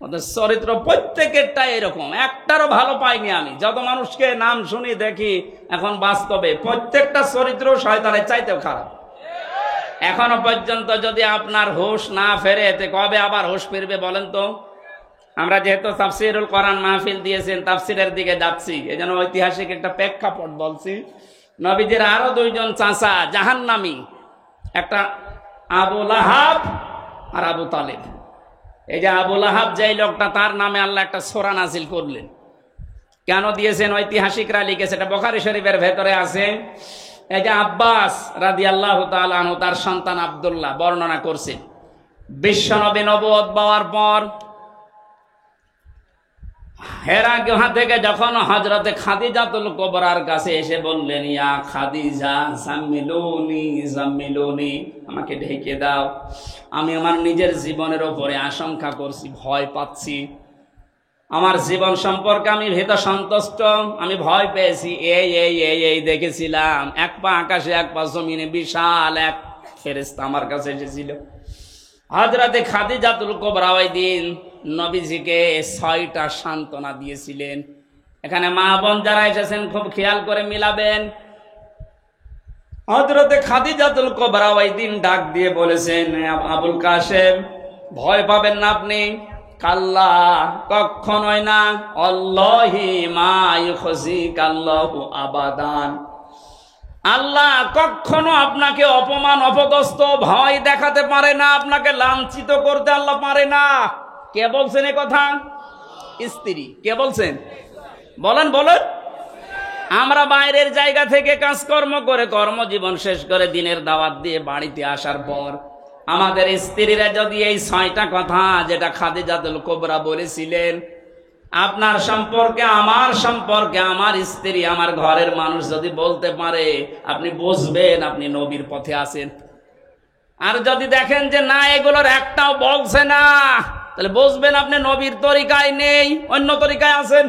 ওদের চরিত্র প্রত্যেকেরটা এরকম, একটারও ভালো পাইনি আমি। যত মানুষকে নাম শুনি দেখি এখন বাস্তবে, প্রত্যেকটা চরিত্র শয়তানের চাইতেও খারাপ। এখনো পর্যন্ত যদি আপনার হুঁশ না ফেরে, এতে কবে আবার হুঁশ ফিরবে বলেন তো? আমরা যেহেতু তাফসিরুল কোরআন মাহফিল দিয়েছেন, তাফসিরের দিকে যাচ্ছি, এই জন্য ঐতিহাসিক একটা প্রেক্ষাপট বলছি। নবীজির আরো 2 জন চাচা জাহান্নামী, একটা আবু লাহাব আর আবু তালেব। এই যে আবু লাহাব, যেই লোকটা, তার নামে আল্লাহ একটা সূরা নাযিল করলেন। কেন দিয়েছেন ঐতিহাসিকরা লিখেছে, এটা বুখারী শরীফের ভেতরে আছে। এই যে আব্বাস রাদিয়াল্লাহু তাআলা আনহু, তার সন্তান আব্দুল্লাহ বর্ণনা করছেন, বিশ্বনবী নবুয়ত পাওয়ার পর হেরা গুহা থেকে যখন হযরতে খাদিজাতুল কুবরার কাছে এসে বললেন, ইয়া খাদিজা জাম্মিলুনি জাম্মিলুনি, আমাকে ঢেকে দাও, আমি আমার নিজের জীবনের উপরে আশঙ্কা করছি, ভয় পাচ্ছি, আমার জীবন সম্পর্কে আমি ভীত সন্তুষ্ট, আমি ভয় পেয়েছি। এই এই এই এই দেখেছিলাম, এক পা আকাশে এক পা জমিনে, বিশাল এক ফেরেশতা আমার কাছে এসেছিল। হযরতে খাদিজাতুল কুবরা ওই দিন নবীজিকে 6টা সান্ত্বনা দিয়েছিলেন। এখানে মা বোন যারা এসেছেন খুব খেয়াল করে মিলাবেন। হযরতে খাদিজাতুল কুবরা ওই দিন ডাক দিয়ে বলেছেন, আবুল কাসেম, ভয় পাবেন না আপনি। কাল্লা, কখনোই না। আল্লাহি মা ইউখজিকাল্লাহু আবাদান, আল্লাহ কখনো আপনাকে অপমান অপদস্থ ভয় দেখাতে পারে না, আপনাকে লাঞ্ছিত করতে আল্লাহ পারে না। কে বলছেন এ কথা? স্ত্রী। কে বলছেন? বলেন বলেন। আমরা বাইরের জায়গা থেকে কাজকর্ম করে কর্মজীবন শেষ করে দিনের দাওয়াত দিয়ে বাড়িতে আসার পর আমাদের স্ত্রীরা যদি এই 6টা কথা যেটা খাদিজাতুল কুবরা বলেছিলেন, আপনার সম্পর্কে, আমার সম্পর্কে, আমার স্ত্রী, আমার ঘরের মানুষ যদি বলতে পারে, আপনি বুঝবেন আপনি নবীর পথে আছেন। আর যদি দেখেন যে না, এগুলোর একটাও বলছে না, তাহলে বুঝবেন আপনি নবীর তরিকায় নেই, অন্য তরিকায় আছেন।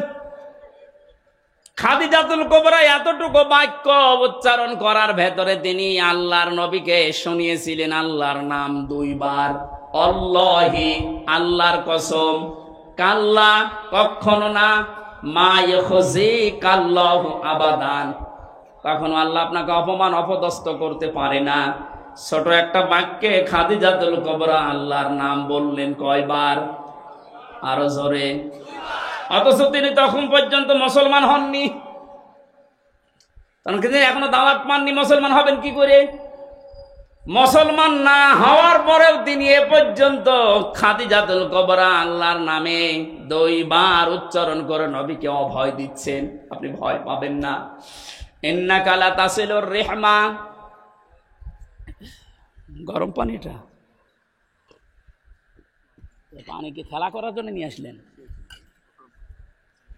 খাদিজাতুল কুবরা এতটুকু বাক্য উচ্চারণ করার ভেতরে তিনি আল্লাহর নবীকে শুনিয়েছিলেন আল্লাহর নাম 2 বার। আল্লাহি, আল্লাহর কসম, কাল্লা, কখনো না, মা ইউখজিকাল্লাহু আবাদান, কখনো আল্লাহ আপনাকে অপমান অপদস্থ করতে পারে না। ছোট একটা বাক্যে খাদিজাতুল কুবরা আল্লাহর নাম বললেন কয়বার? আরো জোরে। অথচ তিনি তখন পর্যন্ত মুসলমান হননি, কারণ তিনি এখনো দাওয়াত পাননি। মুসলমান হবেন কি করে? মুসলমান না হওয়ার পরেও তিনি এ পর্যন্ত খাদিজাতুল কুবরা আল্লাহর নামে 2 বার উচ্চারণ করে নবীকে অভয় দিচ্ছেন, আপনি ভয় পাবেন না। ইন্নাকা লা তাসিলুর রিহমা, গরম পানিটা, পানি কি খেলা করার জন্য নিয়ে আসলেন?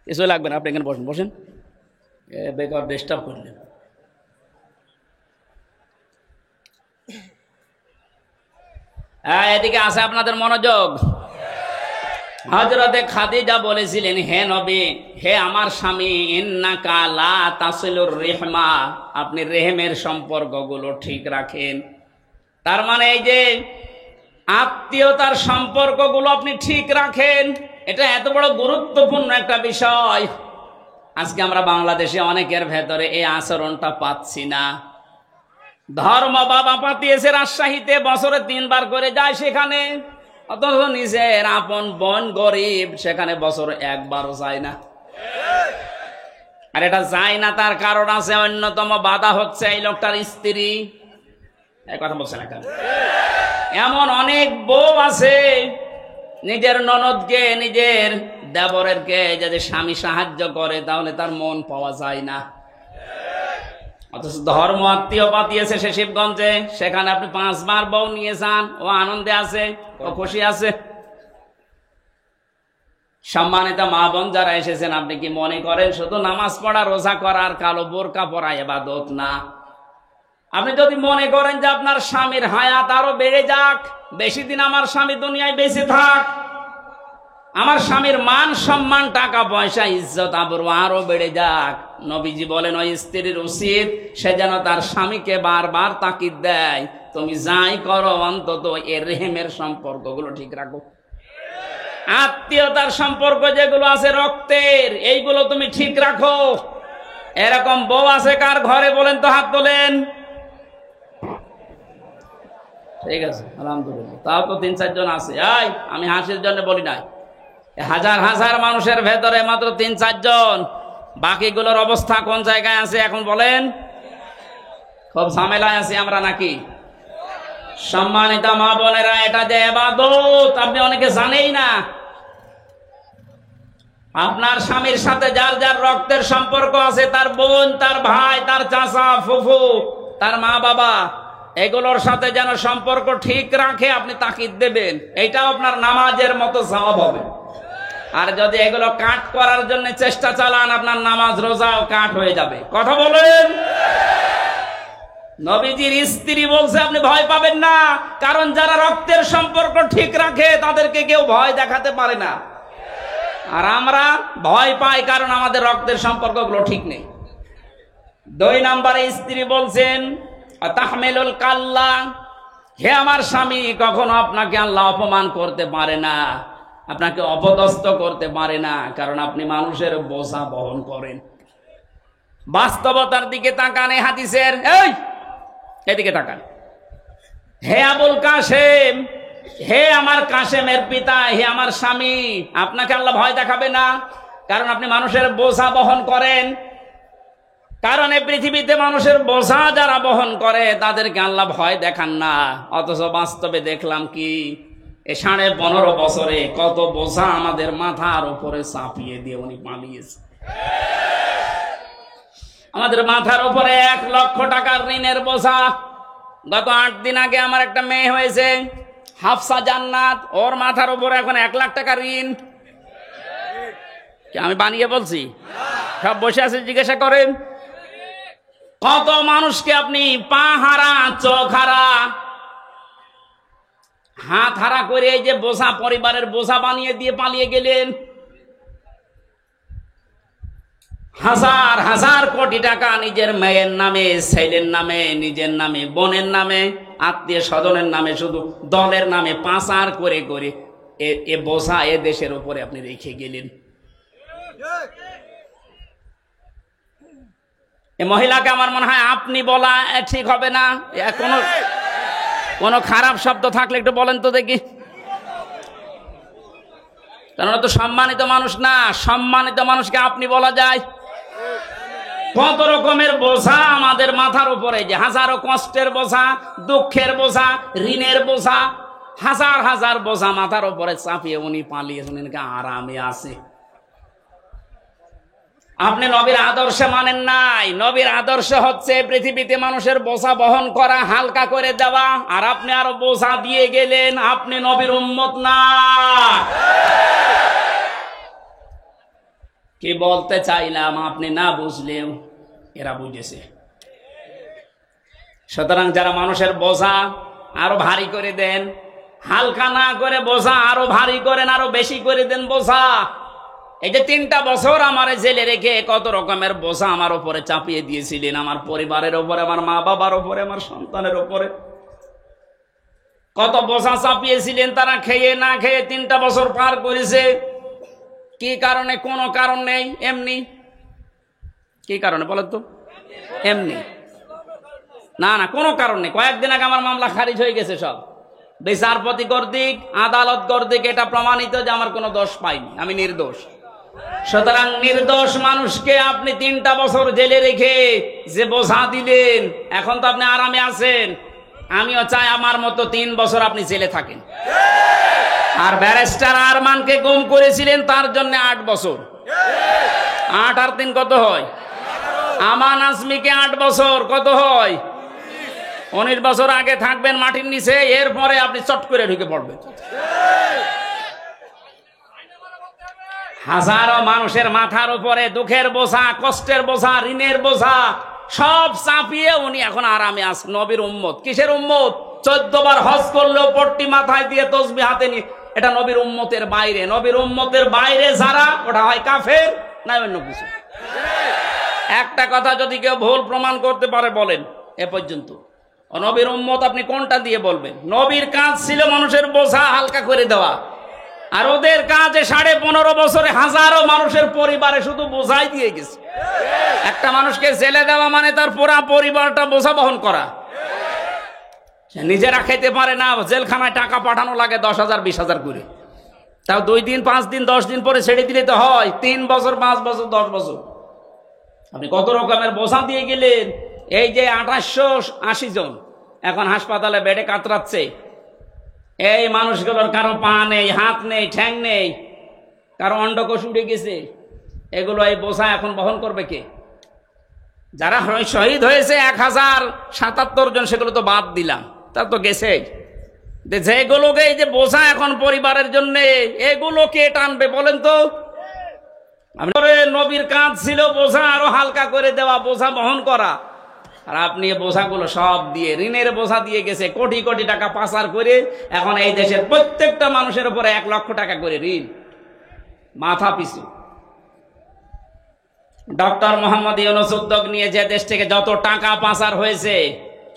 কিছু লাগবে না, আপনি এখানে বসেন, বসেন, বেকার ডিস্টার্ব করলেন। এদিকে আছে আপনাদের মনোযোগ। হযরতে খাদিজা বলেছিলেন, হে নবী, হে আমার স্বামী, ইন্নাকা লা তাসিলুর রিহমা, আপনি রেহেমের সম্পর্কগুলো ঠিক রাখেন। তার মানে এই যে আত্মীয়তার সম্পর্কগুলো আপনি ঠিক রাখেন, এটা এত বড় গুরুত্বপূর্ণ একটা বিষয়। আজকে আমরা বাংলাদেশে অনেকের ভেতরে এই আচরণটা পাচ্ছি না। ধর্ম বাবা পাতিয়েছে রাজশাহীতে, বছরে 3 বার করে যায় সেখানে, অথচ নিজের আপন বোন গরিব, সেখানে বছরে 1 বারও যায় না। আর এটা যায় না, তার কারণ আছে। অন্যতম বাধা হচ্ছে এই লোকটার স্ত্রী। এই কথা বলছে না কেন? এমন অনেক বউ আছে, নিজের ননদকে, নিজের দেবরেরকে যদি স্বামী সাহায্য করে তাহলে তার মন পাওয়া যায় না। অথচ ধর্ম আত্মীয় পাতিয়েছে সে শিবগঞ্জে, সেখানে আপনি 5 বার বউ নিয়ে যান, ও আনন্দে আছে, ও খুশি আছে। সম্মানিত মা বোন যারা এসেছেন, আপনি কি মনে করেন শুধু নামাজ পড়া, রোজা করা আর কালো বোরকা পরা ইবাদত না? আপনি যদি মনে করেন যে আপনার স্বামীর হায়াত আরো বেড়ে যাক, বেশি দিন আমার স্বামী দুনিয়ায় বেঁচে থাক, আমার স্বামীর মান সম্মান, টাকা পয়সা, ইজ্জত আবরু আরো বেড়ে যাক, নবীজি বলেন ওই স্ত্রীর উচিত সে যেন তার স্বামীকে বারবার তাকিদ দেয়, তুমি যাই করো অন্তত এর রেহেমের সম্পর্কগুলো ঠিক রাখো। আত্মীয়তার সম্পর্ক যেগুলো আছে রক্তের, এইগুলো তুমি ঠিক রাখো। এরকম বউ আছে কার ঘরে বলেন তো, হাত তোলেন। ঠিক আছে, আলহামদুলিল্লাহ, তাও তো 3-4 জন আছে। আমি হাসির জন্য বলি নাই, হাজার হাজার মানুষের ভেতরে মাত্র 3-4 জন। বাকিগুলোর অবস্থা কোন জায়গায় আছে এখন বলেন? খুব ঝামেলায় আছি আমরা নাকি? সম্মানিত মা বোনেরা, এটা যে ইবাদত আপনি অনেকে জানেই না। আপনার স্বামীর সাথে যার যার রক্তের সম্পর্ক আছে, তার বোন, তার ভাই, তার চাচা, ফুফু, তার মা বাবা, এগুলোর সাথে যেন সম্পর্ক ঠিক রাখে আপনি তাকিদ দেবেন। এটাও আপনার নামাজের মতো সওয়াব হবে। আর যদি এগুলো কাট করার জন্য চেষ্টা চালান, আপনার নামাজ রোজাও কাট হয়ে যাবে। কথা বলেন। নবীজির স্ত্রী বলছে আপনি ভয় পাবেন না, কারণ যারা রক্তের সম্পর্ক ঠিক রাখে তাদেরকে কেউ ভয় দেখাতে পারে না। আর আমরা ভয় পাই কারণ আমাদের রক্তের সম্পর্কগুলো ঠিক নেই। 2 নম্বরে স্ত্রী বলছেন তাহমিলুল কাল্লা, হে আমার স্বামী, কখনো আপনাকে আল্লাহ অপমান করতে পারে না, আপনাকে অপদস্থ করতে পারে না, কারণ আপনি মানুষের বোঝা বহন করেন। বাস্তবতার দিকে তাকান, হাদিসের এদিকে তাকান। হে আবুল কাসেম, হে আমার কাসেমের পিতা, হে আমার স্বামী, আপনাকে আল্লাহ ভয় দেখাবে না, কারণ আপনি মানুষের বোঝা বহন করেন। কারণ এই পৃথিবীতে মানুষের বোঝা যারা বহন করে তাদেরকে আল্লাহ ভয় দেখান না। অথচ বাস্তবে দেখলাম কি, 15.5 বছরে কত বোঝা আমাদের মাথার উপরে চাপিয়ে দিয়ে উনি পালিয়েছে। আমাদের মাথার উপরে 1 লক্ষ টাকার ঋণের বোঝা। গত 8 দিন আগে আমার একটা মেয়ে হয়েছে, হাফসা জান্নাত, ওর মাথার উপরে এখন 1 লাখ টাকা ঋণ। আমি বানিয়ে বলছি? সব বসে আছে, জিজ্ঞাসা করেন। কত মানুষকে আপনি পা হারা, চোখ হারা, হাত হারা করে এই যে বোঝা, পরিবারের বোঝা বানিয়ে দিয়ে পালিয়ে গেলেন। হাজার হাজার কোটি টাকা নিজের মেয়ের নামে, ছেলের নামে, নিজের নামে, বোনের নামে, আত্মীয় স্বজনের নামে, শুধু দলের নামে পাচার করে করে এ বোঝা এ দেশের উপরে আপনি রেখে গেলেন। এ মহিলাকে আমার মনে হয় আপনি বলা ঠিক হবে না। কোনো খারাপ শব্দ থাকলে একটু বলেন তো দেখি, কারণ তো সম্মানিত মানুষ না। সম্মানিত মানুষকে আপনি বলা যায়? কত রকমের বোঝা আমাদের মাথার উপরে, যে হাজারো কষ্টের বোঝা, দুঃখের বোঝা, ঋণের বোঝা, হাজার হাজার বোঝা মাথার উপরে চাপিয়ে উনি পালিয়েছেন, আরামে আছে। আপনি নবীর আদর্শ মানেন নাই। নবীর আদর্শ হচ্ছে পৃথিবীতে মানুষের বোঝা বহন করা, হালকা করে দেওয়া, আর আপনি আরো বোঝা দিয়ে গেলেন। আপনি নবীর উম্মত না। কি বলতে চাইলাম আপনি না বুঝলেও এরা বুঝেছে। সুতরাং যারা মানুষের বোঝা আরো ভারী করে দেন, হালকা না করে বোঝা আরো ভারী করেন, আরো বেশি করে দেন বোঝা। এই যে 3টা বছর আমার জেলে রেখে কত রকমের বোঝা আমার উপরে চাপিয়ে দিয়েছিলেন, আমার পরিবারের উপরে, আমার মা বাবার উপরে, আমার সন্তানের উপরে কত বোঝা চাপিয়েছিলেন। তারা খেয়ে না খেয়ে 3টা বছর পার করেছে। কি কারণে? কোনো কারণ নেই, এমনি। কি কারণে বলেন তো? এমনি না, না, কোনো কারণ নেই। কয়েকদিন আগে আমার মামলা খারিজ হয়ে গেছে সব, বিচারপতি কর্তৃক, আদালত কর্তৃক এটা প্রমাণিত যে আমার কোনো দোষ পাইনি, আমি নির্দোষ। সুতরাং নির্দোষ মানুষকে আপনি 3টা বছর জেলে রেখে যে বোঝা দিলেন, এখন তো আপনি আরামে আছেন। আমিও চাই আমার মতো 3 বছর আপনি জেলে থাকেন। আর ব্যারিস্টার আরমানকে গুম করেছিলেন, তার জন্য 8 বছর। 8 আর 3 কত হয়? আমান আজমিকে 8 বছর, কত হয়? 19 বছর আগে থাকবেন মাটির নিচে, এরপরে আপনি চট করে ঢুকে পড়বেন। হাজারো মানুষের মাথার উপরে দুঃখের বোঝা, কষ্টের বোঝা, ঋণের বোঝা সব চাপিয়ে উনি এখন আরামে আছেন। নবীর উম্মত। কিসের উম্মত? 14 বার হজ করলেও পট্টি মাথায় দিয়ে তসবিহ হাতে নিয়ে, এটা নবীর উম্মতের বাইরে। নবীর উম্মতের বাইরে যারা, ওটা হয় কাফের না অন্য কিছু। একটা কথা যদি কেউ ভুল প্রমাণ করতে পারে বলেন এ পর্যন্ত। নবীর উম্মত আপনি কোনটা দিয়ে বলবেন? নবীর কাজ ছিল মানুষের বোঝা হালকা করে দেওয়া, আর ওদের কাজে 15.5 বছরে হাজারো মানুষের পরিবারে শুধু বোঝাই দিয়ে গেছে। একটা মানুষকে জেলে দেওয়া মানে তার পুরা পরিবারটা বোঝা বহন করা। সে নিজেরা খেতে পারে না, জেলখানায় টাকা পাঠানো লাগে 10,000 20,000 করে। তাও 2 দিন 5 দিন 10 দিন পরে ছেড়ে দিলে তো হয় 3 বছর 5 বছর 10 বছর। আপনি কত রকমের বোঝা দিয়ে গেলেন। এই যে 2880 জন এখন হাসপাতালে বেডে কাতরাচ্ছে, এই মানুষগুলোর কারো পা নেই, হাত নেই, ঠ্যাং নেই, কারো অন্ডকোষ উড়ে গেছে। এগুলো এই বোঝা এখন বহন করবে কে? যারা শহীদ হয়েছে 1077 জন, সেগুলো তো বাদ দিলাম, তা তো গেছে। যেগুলোকে এই যে বোঝা এখন পরিবারের জন্য, এগুলো কে টানবে বলেন তো? নবীর কাজ ছিল বোঝা আরো হালকা করে দেওয়া, বোঝা বহন করা। আর আপনি বোঝাগুলো সব দিয়ে, ঋণের বোঝা দিয়ে গেছে, কোটি কোটি টাকা পাচার করে এখন এই দেশের প্রত্যেকটা মানুষের উপরে 1 লক্ষ টাকা করে ঋণ মাথা পিছু। ডক্টর মোহাম্মদ ইউনূস উদ্যোগ নিয়ে যে দেশ থেকে যত টাকা পাচার হয়েছে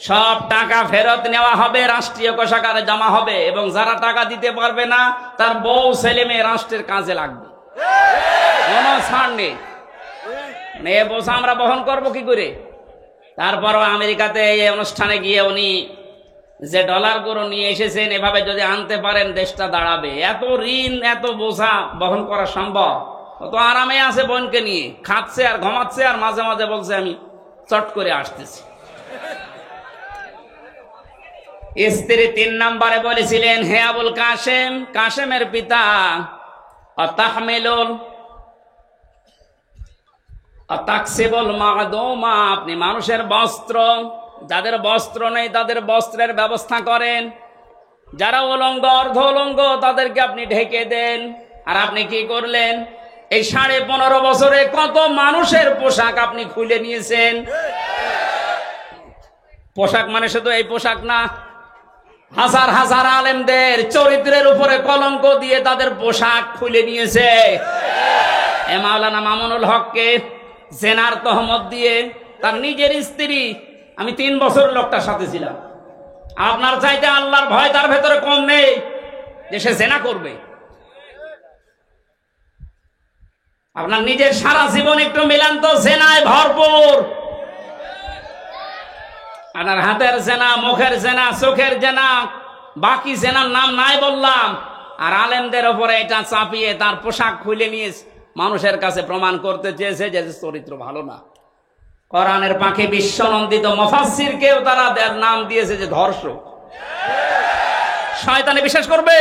সব টাকা ফেরত নেওয়া হবে, রাষ্ট্রীয় কোষাগারে জমা হবে, এবং যারা টাকা দিতে পারবে না তার বউ ছেলে মেয়ে রাষ্ট্রের কাজে লাগবে। কোনো ছাড় নেই। এ বোঝা আমরা বহন করবো কি করে? তারপরও আমেরিকাতে এই অনুষ্ঠানে গিয়ে উনি যে ডলারগুলো নিয়ে এসেছেন, এভাবে যদি আনতে পারেন দেশটা দাঁড়াবে। এত ঋণ, এত বোঝা বহন করা সম্ভব? তো আরামে আছে বোনকে নিয়ে, খাচ্ছে আর ঘুমাচ্ছে, আর মাঝে মাঝে বলছে আমি চট করে আসতেছি। স্ত্রী 3 নম্বরে বলেছিলেন, হে আবুল কাসেম, কাসেমের পিতা, তাহমিলুল তাকসিবুল মাদুমা, আপনি মানুষের বস্ত্র, যাদের বস্ত্র নেই তাদের বস্ত্রের ব্যবস্থা করেন, যারা উলঙ্গ অর্ধ উলঙ্গ তাদেরকে আপনি ঢেকে দেন। আর আপনি কি করলেন? এই 15.5 বছরে কত মানুষের পোশাক আপনি খুলে নিয়েছেন। পোশাক মানে শুধু এই পোশাক না, হাজার হাজার আলেমদের চরিত্রের উপরে কলঙ্ক দিয়ে তাদের পোশাক খুলে নিয়েছে। এ মাওলানা মামুনুল হককে জেনার তহমত দিয়ে তার নিজের স্ত্রী, আমি 3 বছর লোকটার সাথে ছিলাম, আপনার চাইতে আল্লাহর ভয় তার ভেতরে কম নেই যে সে জেনা করবে। আপনার নিজের সারা জীবন একটু মিলান তো, জেনায় ভরপুর। আপনার হাতের জেনা, মুখের জেনা, চোখের জেনা, বাকি জেনার নাম নাই বললাম। আর আলেমদের ওপরে এটা চাপিয়ে তার পোশাক খুলে নিয়ে মানুষের কাছে প্রমাণ করতে চেয়েছে যে চরিত্র ভালো না। কোরআনের পাখি বিশ্বনন্দিত মুফাসসিরকেও তারা তার নাম দিয়েছে যে ধর্ষক। শয়তানে বিশ্বাস করবে?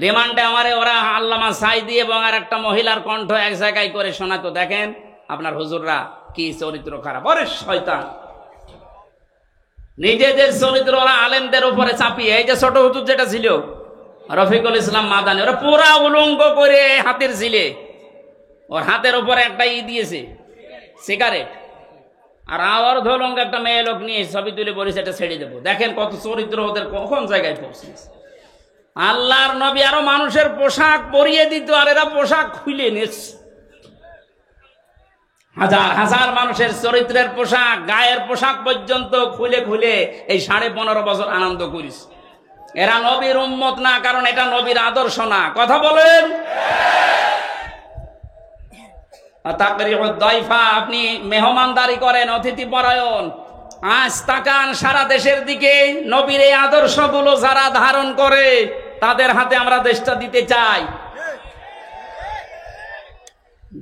রিমান্ডে আমারে ওরা আল্লামা সাইদি এবং আর একটা মহিলার কণ্ঠ এক জায়গায় করে শোনাতো, দেখেন আপনার হুজুররা কি চরিত্র খারাপ। ওরে শয়তান, নিজেদের চরিত্র ওরা আলেমদের উপরে চাপিয়ে। এই যে ছোট হুজুর যেটা ছিল রফিকুল ইসলাম মাদানী, ওরা পুরা উলঙ্গ করে হাতের ছিলে, ওর হাতের উপরে একটা দিয়েছে সিগারেট, আর অর্ধ উলঙ্গ একটা মেয়ে লোক নিয়ে ছবি তুলে বলেছে এটা ছেড়ে দেবো। দেখেন কত চরিত্র ওদের কখন জায়গায় পৌঁছেছে। আল্লাহর নবী আরো মানুষের পোশাক পরিয়ে দিত, আর এরা পোশাক খুলে নিচ্ছে। হাজার হাজার মানুষের চরিত্রের পোশাক, গায়ের পোশাক পর্যন্ত খুলে খুলে এই 15.5 বছর আনন্দ করিস। এরা নবীর উম্মত না, কারণ এটা নবীর আদর্শ না। কথা বলেন। আপনি মেহমানদারি করেন, অতিথি পরায়ণ। আজ তাকান সারা দেশের দিকে, নবীর এই আদর্শগুলো যারা ধারণ করে তাদের হাতে আমরা দেশটা দিতে চাই।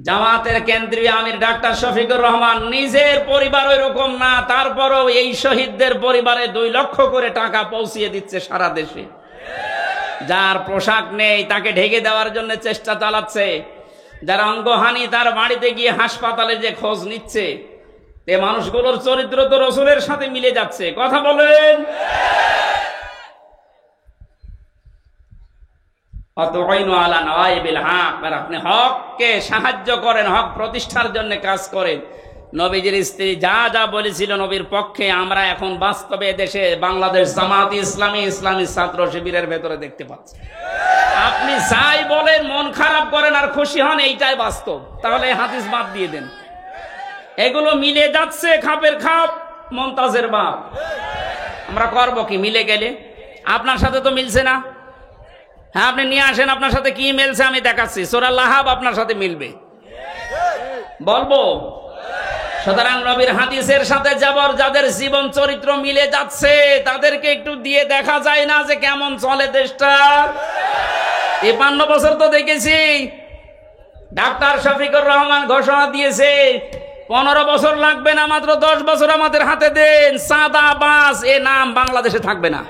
জামাতের কেন্দ্রীয় আমির ডাক্তার শফিকুর রহমান নিজের পরিবার ওই রকম না, তারপরও এই শহীদদের পরিবারে 2 লক্ষ করে টাকা পৌঁছিয়ে দিচ্ছে সারা দেশে। যার পোশাক নেই তাকে ঢেকে দেওয়ার জন্য চেষ্টা চালাচ্ছে। যারা অঙ্গহানি তার বাড়িতে গিয়ে হাসপাতালে যে খোঁজ নিচ্ছে, এ মানুষগুলোর চরিত্র তো রসুলের সাথে মিলে যাচ্ছে। কথা বলেন। অতুইনু আলা নওয়াইবিল হক, আর আপনি হককে সাহায্য করেন, হক প্রতিষ্ঠার জন্য কাজ করেন। নবীজির স্ত্রী যা যা বলেছিল নবীর পক্ষে, আমরা এখন বাস্তবে দেশে বাংলাদেশ জামাত ইসলামী ইসলামী ছাত্র শিবিরের ভেতরে দেখতে পাচ্ছি। আপনি যাই বলেন, মন খারাপ করেন আর খুশি হন, এইটাই বাস্তব। তাহলে হাদিস বাদ দিয়ে দেন। এগুলো মিলে যাচ্ছে, খাপের খাপ মমতাজের বাপ। আমরা করবো কি মিলে গেলে? আপনার সাথে তো মিলছে না। হ্যাঁ, আপনি নিয়ে আসেন আপনার সাথে কি মিলছে, আমি দেখাচ্ছি। সূরা লাহাব আপনার সাথে মিলবে, বলবো। সুতরাং নবীর হাদিসের সাথে যাদের জীবন চরিত্র মিলে যাচ্ছে, তাদেরকে একটু দিয়ে দেখা যায় না যে কেমন চলে দেশটা? 53 বছর তো দেখেছি। ডাক্তার শফিকুর রহমান ঘোষণা দিয়েছে 15 বছর লাগবে না, মাত্র 10 বছর আমাদের হাতে দেন, চাঁদাবাজ এ নাম বাংলাদেশে থাকবে না।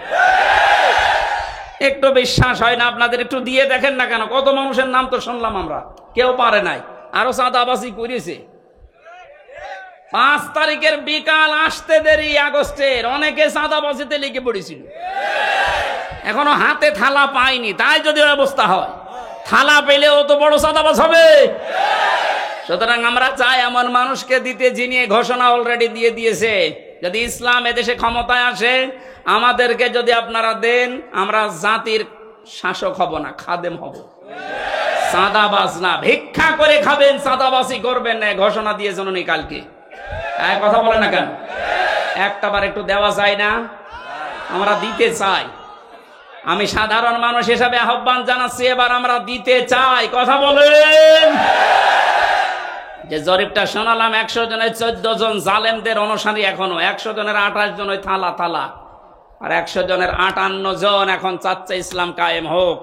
একটু বিশ্বাস হয় না আপনাদের? একটু দিয়ে দেখেন না কেন? কত মানুষের নাম তো শুনলাম আমরা, কেউ পারে নাই, আরো চাঁদাবাজি করেছে। 5 তারিখের বিকাল আসতে দেরি, আগস্টের অনেকে চাঁদাবাজিতে লেগে পড়েছিল, এখনো হাতে থালা পায়নি। তাই যদি অবস্থা হয়, থালা পেলেও তো বড় চাঁদাবাজ হবে। সুতরাং আমরা চাই এমন মানুষকে দিতে যিনি ঘোষণা অলরেডি দিয়ে দিয়েছে, যদি ইসলাম এদেশে ক্ষমতায় আসে, আমাদেরকে যদি আপনারা দেন, আমরা জাতির শাসক হব না, খাদেম হব। চাঁদাবাজ না, ভিক্ষা করে খাবেন, চাঁদাবাজি করবেন না, ঘোষণা দিয়েছেন উনি কালকে। কথা বলেন না কেন? একটাবার একটু দেওয়া যায় না? আমরা দিতে চাই। আমি সাধারণ মানুষ হিসাবে আহ্বান জানাচ্ছি, এবার আমরা দিতে চাই। কথা বলেন। যে জরিপটা শোনালাম, 100 জনের 14 জন জালেমদের অনুসারী, এখনো 100 জনের 28 জন ওই থালা থালা, আর 100 জনের 58 জন এখন চাচ্ছে ইসলাম কায়েম হোক।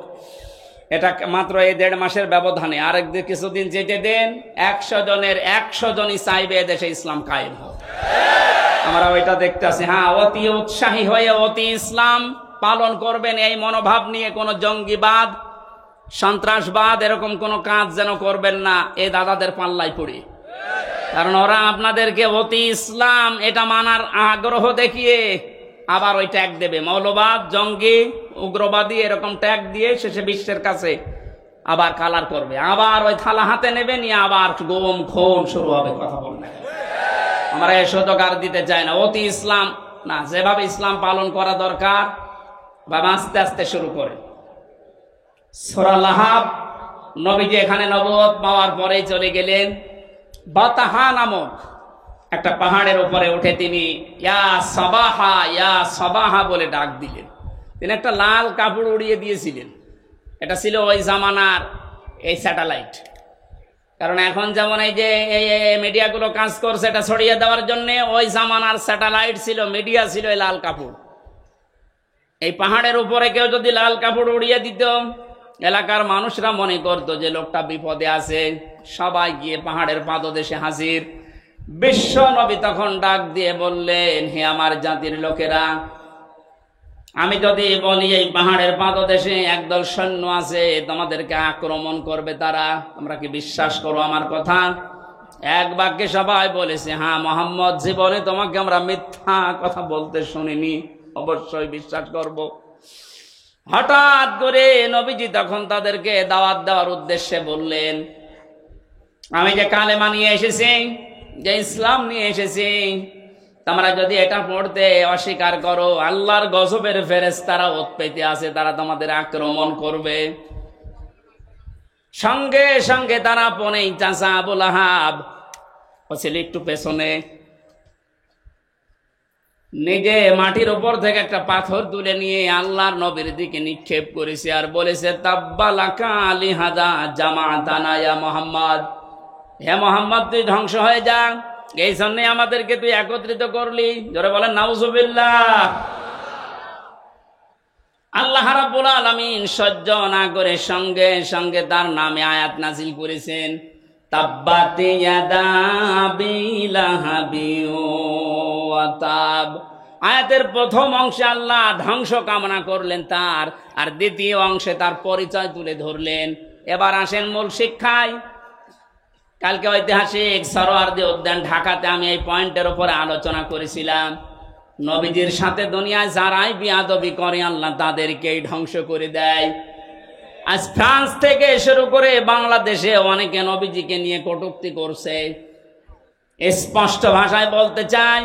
এটা মাত্র এই 1.5 মাসের ব্যবধানে। আরেকদিন কিছুদিন যেতে দেন, 100 জনের 100 জনই চাইবে এদেশে ইসলাম কায়েম হোক। আমরা ওইটা দেখতে আছি। হ্যাঁ, অতি উৎসাহী হয়ে অতি ইসলাম পালন করবেন, এই মনোভাব নিয়ে কোনো জঙ্গিবাদ, সন্ত্রাসবাদ এরকম কোনো কাজ যেন করবেন না এই দাদাদের পাল্লায় পড়ে। কারণ ওরা আপনাদেরকে অতি ইসলাম এটা মানার আগ্রহ দেখিয়ে আবার ওই ট্যাগ দেবে, মৌলবাদ, জঙ্গি, উগ্রবাদী এরকম ট্যাগ দিয়ে শেষে বিশ্বের কাছে আবার কালার করবে। আবার ওই থালা হাতে নেবে, নিয়ে আবার গোম খুন শুরু হবে। কথা বলবে, আমরা এই সুযোগ আর দিতে চাই না। অতি ইসলাম না, যেভাবে ইসলাম পালন করা দরকার বা আস্তে আস্তে শুরু করে। সূরা লাহাব, নবীজি এখানে নবুয়ত পাওয়ার পরেই চলে গেলেন বাতাহা নামক একটা পাহাড়ের উপরে উঠে তিনি ইয়া সাবাহা, ইয়া সাবাহা বলে ডাক দিলেন। তিনি একটা লাল কাপড় উড়িয়ে দিয়েছিলেন। এটা ছিল ওই জামানার এই স্যাটেলাইট। কারণ এখন যেমন এই যে এই মিডিয়াগুলো কাজ করছে এটা ছড়িয়ে দেওয়ার জন্য, ওই জামানার স্যাটেলাইট ছিল, মিডিয়া ছিল এই লাল কাপড়। এই পাহাড়ের উপরে কেউ যদি লাল কাপড় উড়িয়ে দিত, এলাকার মানুষরা মনে করতো যে লোকটা বিপদে আছে, সবাই গিয়ে পাহাড়ের পাদদেশে হাজির। বিশ্ব নবী তখন ডাক দিয়ে বললেন, হে আমার জাতির লোকেরা, আমি যদি বলি এই পাহাড়ের পাদদেশে একদল সৈন্য আছে, তোমাদেরকে আক্রমণ করবে তারা, তোমরা কি বিশ্বাস করো আমার কথা? এক বাক্যে সবাই বলেছে, হ্যাঁ মুহাম্মদ জীবনে তোমাকে আমরা মিথ্যা কথা বলতে শুনিনি, অবশ্যই বিশ্বাস করব। হঠাৎ করে নবীজি তখন তাদেরকে দাওয়াত দেওয়ার উদ্দেশ্যে বললেন, আমি যে কালেমা নিয়ে এসেছি, যে ইসলাম নিয়ে এসেছি, তোমরা যদি এটা পড়তে অস্বীকার করো, আল্লাহর গজবের ফেরেশতারা উৎপেতে আছে, তারা তোমাদের আক্রমণ করবে। সঙ্গে সঙ্গে তারা পনেই চাচা আবু লাহাব ছিল একটু পেছনে, নিজে মাটির উপর থেকে একটা পাথর তুলে নিয়ে আল্লাহর নবীর দিকে নিক্ষেপ করেছে আর বলেছে, তাব্বালাকা লিহাদা জামাতানা ইয়া মুহাম্মদ, হে মুহাম্মদ তুই ধ্বংস হয়ে যা, এই জন্য আমাদেরকে তুই একত্রিত করলি। জোরে বলেন নাউজুবিল্লাহ। আল্লাহ রাব্বুল আলামিন সহ্য না করে সঙ্গে সঙ্গে তার নামে আয়াত নাযিল করেছেন, তাব্বাত ইয়াদা আবি লাহাবিন ওয়া তাব। আয়াতের প্রথম অংশে আল্লাহ ধ্বংস কামনা করলেন তার, আর দ্বিতীয় অংশে তার পরিচয় তুলে ধরলেন। এবার আসেন মূল শিক্ষায়। কালকে ঐতিহাসিক সরোয়ার্দী উদ্যান ঢাকাতে আমি এই পয়েন্টের উপরে আলোচনা করেছিলাম, নবীজির সাথে দুনিয়ায় যারাই বিয়াদবি করে আল্লাহ তাদেরকেই ধ্বংস করে দেয়। আজ ফ্রান্স থেকে শুরু করে বাংলাদেশে অনেকে নবীজিকে নিয়ে কটূক্তি করছে। স্পষ্ট ভাষায় বলতে চাই,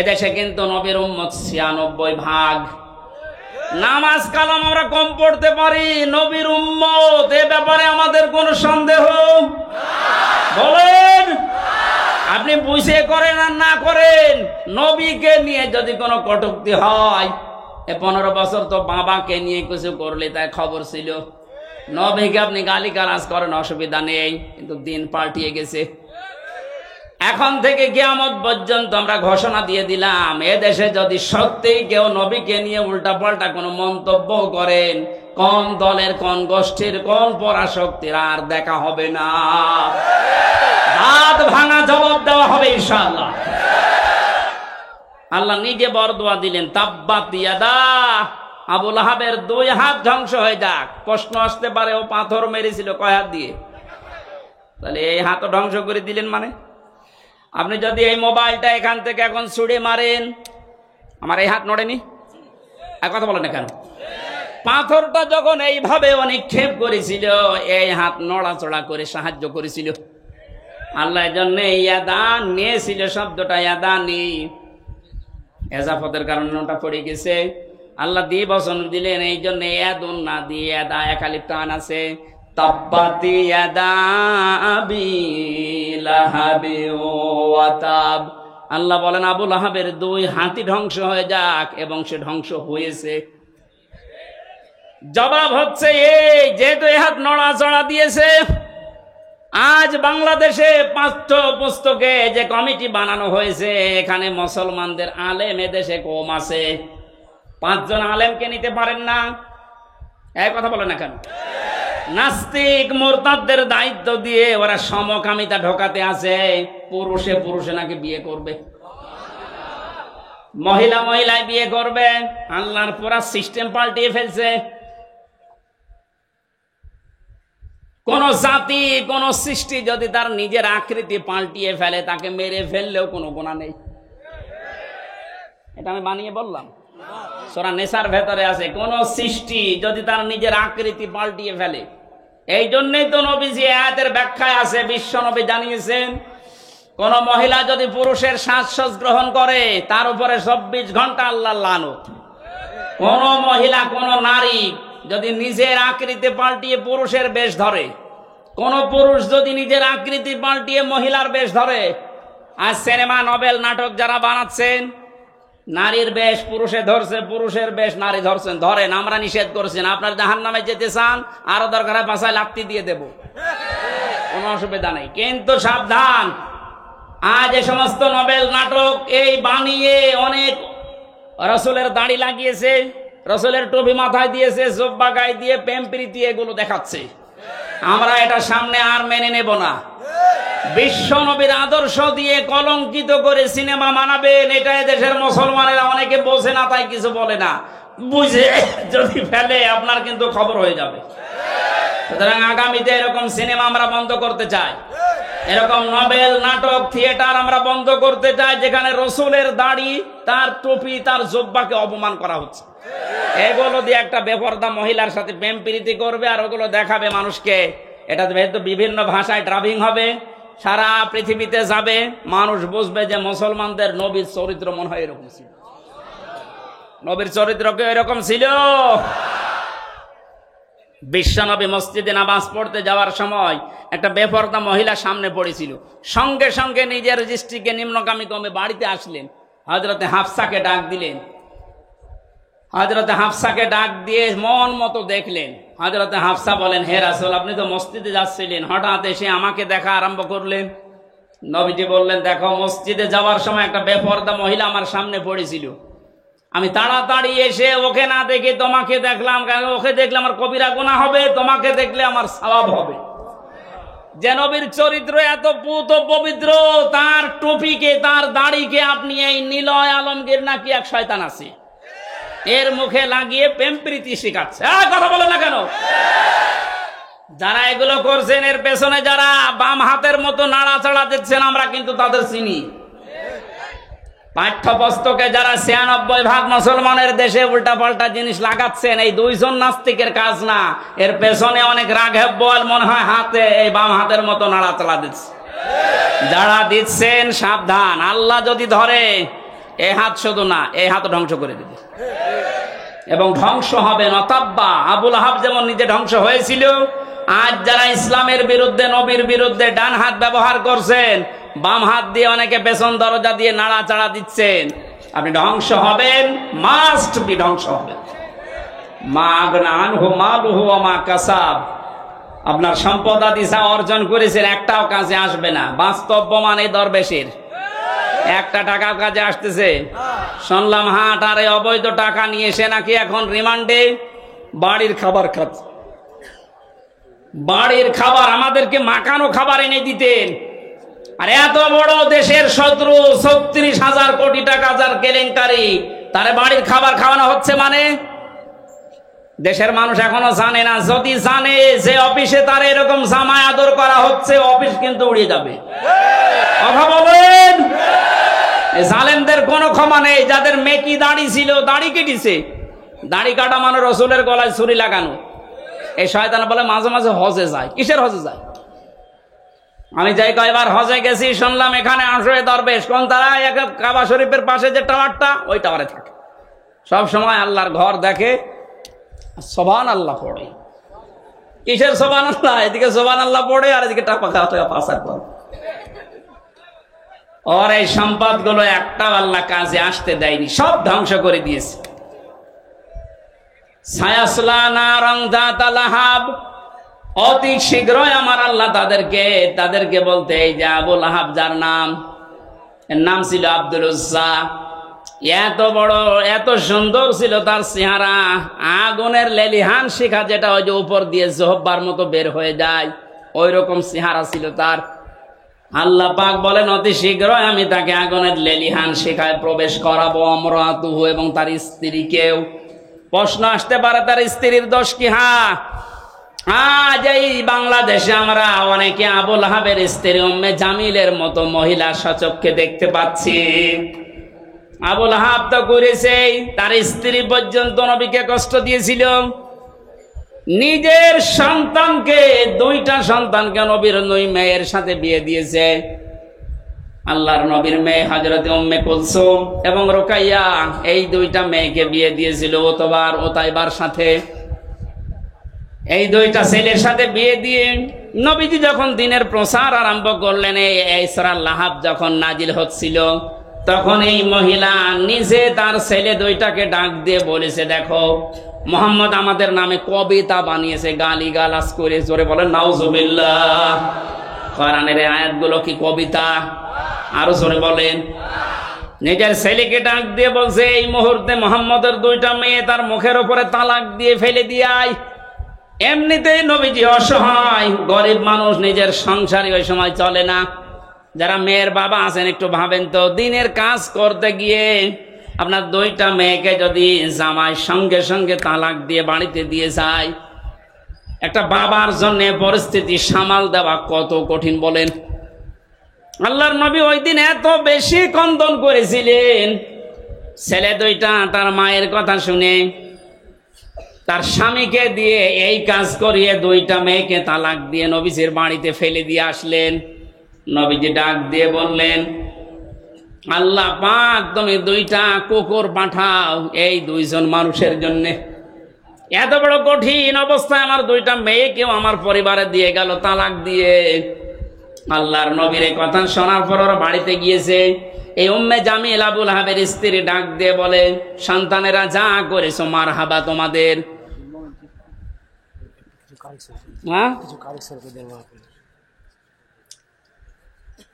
এদেশে কিন্তু নবীর উম্মত ৯৬%। নামাজ কালাম আমরা কম পড়তে পারি, নবীর উম্মত এ ব্যাপারে আমাদের কোনো সন্দেহ বলেন? আপনি বুঝে করেন আর না করেন, নবীকে নিয়ে যদি কোনো কটূক্তি হয়, 15 বছর তো বাবাকে নিয়ে কিছু করলে তাই খবর ছিল। নবীকে আপনি গালিগালাজ করেন, অসুবিধা নেই, কিন্তু দিন পাল্টিয়ে গেছে। এখন থেকে কিয়ামত পর্যন্ত আমরা ঘোষণা দিয়ে দিলাম, এদেশে যদি সত্যি কেউ নবীকে নিয়ে উল্টাপাল্টা কোনো মন্তব্য করেন, কোন দলের, কোন গোষ্ঠীর, কোন পরাশক্তির আর দেখা হবে না। দাঁত ভাঙা জবাব দেওয়া হবে ইনশাআল্লাহ। আল্লাহ নিজে বরদোয়া দিলেন, তাব্বাত ইয়াদা, আবু লাহাবের 2 হাত ধ্বংস হয়ে যাক। প্রশ্ন আসতে পারে, ও পাথর মেরেছিল কয় হাত দিয়ে? তাহলে এই হাতও ধ্বংস করে দিলেন মানে? আপনি যদি এই মোবাইলটা এখান থেকে এখন ছুড়ে মারেন, আমার এই হাত নড়েনি? আর কথা বলেন না কেন? পাথরটা যখন এইভাবে নিক্ষেপ করেছিল, এই হাত নড়াচড়া করে সাহায্য করেছিল। আল্লাহ জন্য ইয়াদান নিয়েছিল, শব্দটা ইয়াদানি এজাফতের কারণে ওটা পড়ে গেছে। আল্লাহ দিয়ে বচন দিলেন, এই জন্য ইয়াদুন না দিয়ে ইয়াদা একালিপ টান আছে। তাব্বাতি ইয়াদা আবি লাহাবি ওয়া তাব। আল্লাহ বলেন, আবু লাহাবের 2 হাতই ধ্বংস হয়ে যাক, এবং সে ধ্বংস হয়েছে। জবাব হচ্ছে এই, যেহেতু এই হাত নড়াচড়া দিয়েছে, আজ বাংলাদেশে পাঠ্য পুস্তকে যে কমিটি বানানো হয়েছে, এখানে মুসলমানদের আলেম এদেশে কম আছে। 5 জন আলেমকে নিতে পারেন না, এই কথা বলে না কেন? নাস্তিক মুরতাদদের দায়িত্ব দিয়ে ওরা সমকামিতা ঢোকাতে আছে। পুরুষে পুরুষে নাকি বিয়ে করবে, মহিলা মহিলায় বিয়ে করবে। আল্লাহর পুরা সিস্টেম পাল্টিয়ে ফেলছে। কোন জাতি, কোন সৃষ্টি যদি তার নিজের আকৃতি পাল্টিয়ে ফেলে, তাকে মেরে ফেললেও কোনো গুনাহ নেই। এটা আমি বানিয়ে বললাম, সূরা নিসার ভেতরে আছে। কোন সৃষ্টি যদি তার নিজের আকৃতি পাল্টিয়ে ফেলে, এই জন্যই তো নবীজি আয়াতের ব্যাখ্যায় আছে, বিশ্ব নবী জানিয়েছেন, কোন মহিলা যদি পুরুষের সাজসজ্জ গ্রহণ করে, তার উপরে 24 ঘন্টা আল্লাহর লানত। কোন মহিলা, কোন নারী যদি নিজের আকৃতি পাল্টিয়ে পুরুষের বেশ ধরে, কোন পুরুষ যদি নিজের আকৃতি পাল্টিয়ে মহিলার বেশ ধরে, আর সিনেমা, নভেল, নাটক যারা বানাচ্ছেন, নারীর বেশ পুরুষে ধরছে, পুরুষের বেশ নারী ধরছেন, ধরেন, আমরা নিষেধ করছেন। আপনার জাহান্নামে যেতে চান, আরো দরকার হয় পাছায় লাত্তি দিয়ে দেব, কোনো অসুবিধা নেই। কিন্তু সাবধান, আজ এ সমস্ত নভেল, নাটক এই বানিয়ে অনেক রসুলের দাড়ি লাগিয়েছে, রসুলের টুপি মাথায় দিয়েছে, জোব্বা গায়ে দিয়ে প্রেম প্রীতি এগুলো দেখাচ্ছে। আমরা এটা সামনে আর মেনে নেব না। বিশ্ব নবীর আদর্শ দিয়ে কলঙ্কিত করে সিনেমা বানাবেন, এটা দেশের মুসলমানেরা অনেকে বোঝে না, তাই কিছু বলে না। বুঝে যদি ফেলে, আপনার কিন্তু খবর হয়ে যাবে। সুতরাং আগামীতে এরকম সিনেমা আমরা বন্ধ করতে চাই, এরকম নভেল, নাটক, থিয়েটার আমরা বন্ধ করতে চাই, যেখানে রসুলের দাড়ি, তার টুপি, তার জোব্বাকে অপমান করা হচ্ছে। এগুলো দিয়ে একটা বেপরদা মহিলার সাথে প্রেম প্রীতি করবে, আর ওগুলো দেখাবে মানুষকে। এটা যেহেতু বিভিন্ন ভাষায় ড্রাবিং হবে, সারা পৃথিবীতে যাবে, মানুষ বুঝবে যে মুসলমানদের নবীর চরিত্র মনে হয় এরকম ছিল। নবীর চরিত্র কি এরকম ছিল? বিশ্বনবী মসজিদে নামাজ পড়তে যাওয়ার সময় একটা বেপরদা মহিলা সামনে পড়েছিল, সঙ্গে সঙ্গে নিজের দৃষ্টিকে নিম্নগামী কমে বাড়িতে আসলেন, হযরতে হাফসাকে ডাক দিলেন। হযরতে হাফসাকে ডাক দিয়ে মন মতো দেখলেন। হযরতে হাফসা বলেন, হে রাসূল, আপনি তো মসজিদে যাচ্ছিলেন, হঠাৎ এসে আমাকে দেখা আরম্ভ করলেন। নবীজি বললেন, দেখো, মসজিদে যাওয়ার সময় একটা বেপরদা মহিলা আমার সামনে পড়েছিল, আমি তাড়াতাড়ি এসে ওকে না দেখে তোমাকে দেখলাম, কারণ ওকে দেখলে আমার কবিরা গুনাহ হবে, তোমাকে দেখলে আমার সওয়াব হবে। যে নবীর চরিত্র এত পুত পবিত্র, তার টুপিকে, তার দাড়িকে আপনি এই নিলয় আলমগীর নাকি এক শয়তান আছে, এর মুখে লাগিয়ে প্রেম প্রীতি শিখাচ্ছে। কথা বলে না কেন? যারা এগুলো করছেন, এর পেছনে যারা বাম হাতের মতো নাড়াচাড়া দিচ্ছেন, আমরা কিন্তু তাদের চিনি। পাঠ্যপুস্তকে যারা ৯৬% মুসলমানের দেশে উল্টাপাল্টা জিনিস লাগাচ্ছেন, এই দুইজন নাস্তিকের কাজ না, এর পেছনে অনেক রাঘব বল মনে হয় হাতে এই বাম হাতের মতো নাড়াচাড়া দিচ্ছে। যারা দিচ্ছেন সাবধান, আল্লাহ যদি ধরে এই হাত শুধু না, এই হাত ধ্বংস করে দিবে এবং ধ্বংস হবে নতাব্বা। আবুল আহাব যেমন নিজে ধ্বংস হয়েছিল, আজ যারা ইসলামের বিরুদ্ধে, নবীর বিরুদ্ধে ডান হাত ব্যবহার করছেন, বাম হাত দিয়ে অনেকে পেছন দরজা দিয়ে নাড়াচাড়া দিচ্ছেন, আপনি ধ্বংস হবেন, মাস্ট বি ধ্বংস হবেন। মা আগনা আনহু মালুহু ওয়া মা কাসাব, আপনার সম্পদ আদি যা অর্জন করেছেন একটাও কাজে আসবে না। বাস্তব প্রমাণ এই দরবেশের, একটা টাকা কাজে আসতেছে। শুনলাম হাট আর অবৈধ টাকা নিয়ে এসে নাকি এখন রিমান্ডে বাড়ির খাবার খাচ্ছে। বাড়ির খাবার আমাদেরকে মাখানো খাবার এনে দিতেন, আর এত বড় দেশের শত্রু ৩৬,০০০ কোটি টাকা যার কেলেঙ্কারি, তারে বাড়ির খাবার খাওয়ানো হচ্ছে মানে দেশের মানুষ এখনো জানে না। যদি জানে যে অফিসে তার এরকম জামায় আদর করা হচ্ছে, অফিস কিন্তু উড়ে যাবে। কথা বলেন, জালেমদের কোনো ক্ষমা নেই। যাদের মেকি দাড়ি ছিল, দাড়ি কেটেছে, দাড়ি কাটা মানে রসুলের গলায় ছুরি লাগানো। এই শয়তান বলে মাঝে মাঝে হজে যায়। কিসের হজে যায়? আমি যাই কয়েকবার হজে গেছি, শুনলাম এখানে আসরে দরবেশ কোন তারা কাবা শরীফের পাশে যে টাওয়ারটা, ওই টাওয়ারে থাকে, সব সময় আল্লাহর ঘর দেখে, সুবহান আল্লাহ পড়ে। কিসের সুবহান আল্লাহ? এদিকে সুবহান আল্লাহ পড়ে আর এদিকে টাকা পাচার করে। ওর এই সম্পদ গুলো একটাও আল্লাহ কাজে আসতে দেয়নি, সব ধ্বংস করে দিয়েছে। সায়াসলা নারান যাতা লাহাব, অতি শীঘ্রই আমার আল্লাহ তাদেরকে বলতে, এই যে আবু লাহাব যার নাম, এর নাম ছিল আব্দুল উজ্জা, এত বড় এত সুন্দর ছিল তার চেহারা, আগুনের লেলিহান শিখা যেটা ওই যে উপর দিয়ে জহব্বার মতো বের হয়ে যায়, ওই রকম চেহারা ছিল তার। আল্লাহ পাক বলেন অতি শীঘ্রই আমি তাকে আগুনের লেলিহান শিখায় প্রবেশ করাবো, আমরাতুহু, এবং তার স্ত্রীকেও। প্রশ্ন আসতে পারে তার স্ত্রীর দোষ কি? আজ এই বাংলাদেশে আমরা অনেকে আবুল আহাবের স্ত্রী উম্মে জামিলের মতো মহিলা সচক্ষে দেখতে পাচ্ছি। আবুল আহাব তো করেছে, তার স্ত্রী পর্যন্ত নবীকে কষ্ট দিয়েছিল। নিজের সন্তানকে, দুইটা সন্তানকে নবীর দুই মেয়ের সাথে বিয়ে দিয়েছে। আল্লাহর নবীর মেয়ে হযরত উম্মে কুলসুম এবং রুকাইয়া, এই দুইটা মেয়েকে বিয়ে দিয়েছিল ওতবার ওতাইবার সাথে। এই দুইটা ছেলের সাথে বিয়ে দিয়ে নবীজি যখন দিনের প্রচার আরম্ভ করলেন, এই সূরা লাহাব যখন নাজিল হচ্ছিল, তখন এই মহিলা নিজে তার ছেলে দুইটাকে ডাক দিয়ে বলেছে, দেখো মুহাম্মদ আমাদের নামে কবিতা বানিয়েছে, গালিগালাজ করে। জোরে বলেন নাউজুবিল্লাহ। কোরআনের আয়াতগুলো কি কবিতা? আরো জোরে বলেন। নিজের ছেলেকে ডাক দিয়ে বলছে, এই মুহূর্তে মুহাম্মদের দুইটা মেয়ে তার মুখের উপরে তালাক দিয়ে ফেলে দিয়াই। এমনিতেই নবীজি অসহায়, গরিব মানুষ, নিজের সংসারই ওই সময় চলে না। যারা মেয়ের বাবা আছেন একটু ভাবেন তো, দিনের কাজ করতে গিয়ে আপনার দুইটা মেয়েকে যদি জামাই সঙ্গে সঙ্গে তালাক দিয়ে বাড়িতে দিয়ে যায়, একটা বাবার জন্য পরিস্থিতি সামাল দেওয়া কত কঠিন বলেন। আল্লাহর নবী ওই দিন এত বেশি কন্দন করেছিলেন, ছেলে দুইটা তার মায়ের কথা শুনে তার স্বামীকে দিয়ে এই কাজ করিয়ে দুইটা মেয়েকে তালাক দিয়ে নবীজির বাড়িতে ফেলে দিয়ে আসলেন। নবীজি ডাক দিয়ে বললেন, আল্লাহ পাক তুমি দুইটা কুকুর পাঠাও এই দুইজন মানুষের জন্য। এত বড় কঠিন অবস্থায় আমার দুইটা মেয়েকেও আমার পরিবারে দিয়ে গেল তালাক দিয়ে। আল্লাহর নবীর এই কথা শোনার পর ওরা বাড়িতে গিয়েছে। এই উম্মে জামিল আবুল আহাবের স্ত্রী ডাক দিয়ে বলে, সন্তানেরা যা করেছো মারহাবা তোমাদের।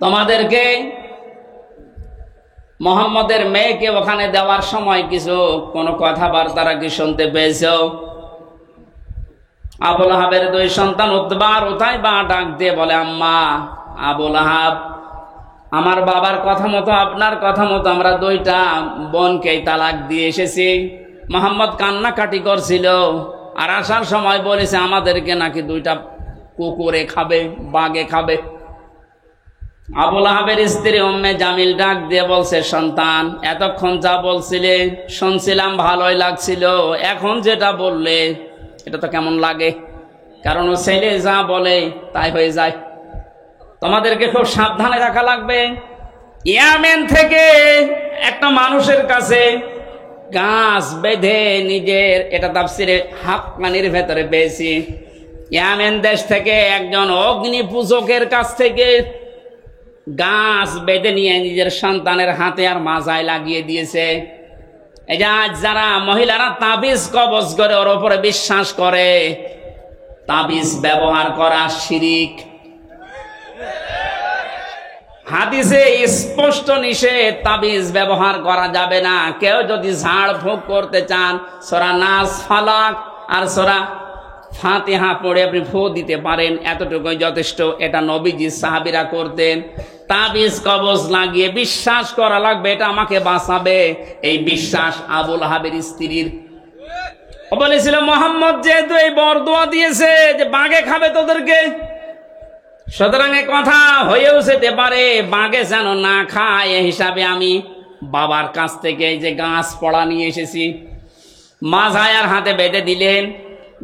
তোমাদেরকে মুহাম্মদের মেয়েকে ওখানে দেওয়ার সময় কিছু কোনো কথাবার্তা কি শুনতে পেয়েছো? আবুল আহাবের দুই সন্তান উতবা আর উতাইবা ডাক দিয়ে বলে, আম্মা আবুল আহাব, আমার বাবার কথা মতো আপনার কথা মতো আমরা দুইটা বোনকে তালাক দিয়ে এসেছি। মুহাম্মদ কান্নাকাটি করছিল আর আসার সময় বলেছে আমাদেরকে নাকি দুইটা কুকুরে খাবে, বাঘে খাবে। আবুল আহাবের স্ত্রী উম্মে জামিল ডাক দিয়ে বলছে, সন্তান, এতক্ষণ যা বলছিলে শুনছিলাম, ভালোই লাগছিল, এখন যেটা বললে এটা তো কেমন লাগে? কারণ ও ছেলে যা বলে তাই হয়ে যায়। তোমাদেরকে খুব সাবধানে রাখা লাগবে। ইয়ামেন থেকে একটা মানুষের কাছে গাছ বেঁধে নিজের, এটা তাফসিরে হাক্কানির ভেতরে পেয়েছি, ইয়ামেন দেশ থেকে একজন অগ্নি পূজকের কাছ থেকে গাছ বেঁধে নিয়ে নিজের সন্তানের হাতে আর মাজায় লাগিয়ে দিয়েছে। এই যে আজ যারা মহিলারা তাবিজ কবজ করে ওর উপরে বিশ্বাস করে, তাবিজ ব্যবহার করা শিরিক। হাদিসে স্পষ্ট নিষেধ, তাবিজ ব্যবহার করা যাবে না। কেউ যদি ঝাড় ফুঁক করতে চান, সূরা নাস, ফালাক আর সূরা ফাতিহা পড়ে আপনি ফু দিতে পারেন, এতটুকুই যথেষ্ট। এটা নবীজি সাহাবীরা করতেন। তাবিজ কবজ লাগিয়ে বিশ্বাস করা লাগবে এটা আমাকে বাঁচাবে, এই বিশ্বাস আবুল আহাবের স্ত্রীর। ও বলেছিল, মোহাম্মদ যেহেতু এই বরদোয়া দিয়েছে যে বাঘে খাবে তোদেরকে, সুতরাং এ কথা হয়েও যেতে পারে বাঘে যেন না খায়, এ হিসাবে আমি বাবার কাছ থেকে এই যে গাছ পড়া নিয়ে এসেছি। মাজায় আর হাতে বেঁধে দিলেন,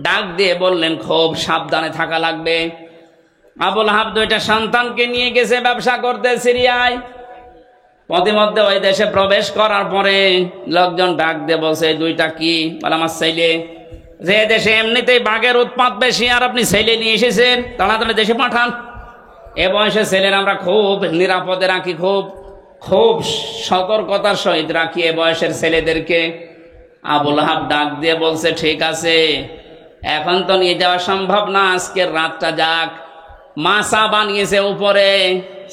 ডাক দিয়ে বললেন, খুব সাবধানে থাকা লাগবে। আবুল আহাব দুইটা সন্তানকে নিয়ে গেছে ব্যবসা করতে সিরিয়ায়। পথিমধ্যে ওই দেশে প্রবেশ করার পরে লোকজন ডাক দিয়ে বলছে, দুইটা কি? বলে, আমার ছেলে। যে দেশে এমনিতেই বাঘের উৎপাত বেশি, আর আপনি ছেলে নিয়ে এসেছেন, তাড়াতাড়ি দেশে পাঠান। এ বয়সে ছেলের আমরা খুব নিরাপদে রাখি, খুব সতর্কতার সহিত রাখি এ বয়সের ছেলেদেরকে। আবুল আহাব ডাক দিয়ে বলছে, ঠিক আছে, এখন তো নিয়ে যাওয়া সম্ভব না, আজকের রাতটা যাক। মাসা বানিয়েছে উপরে,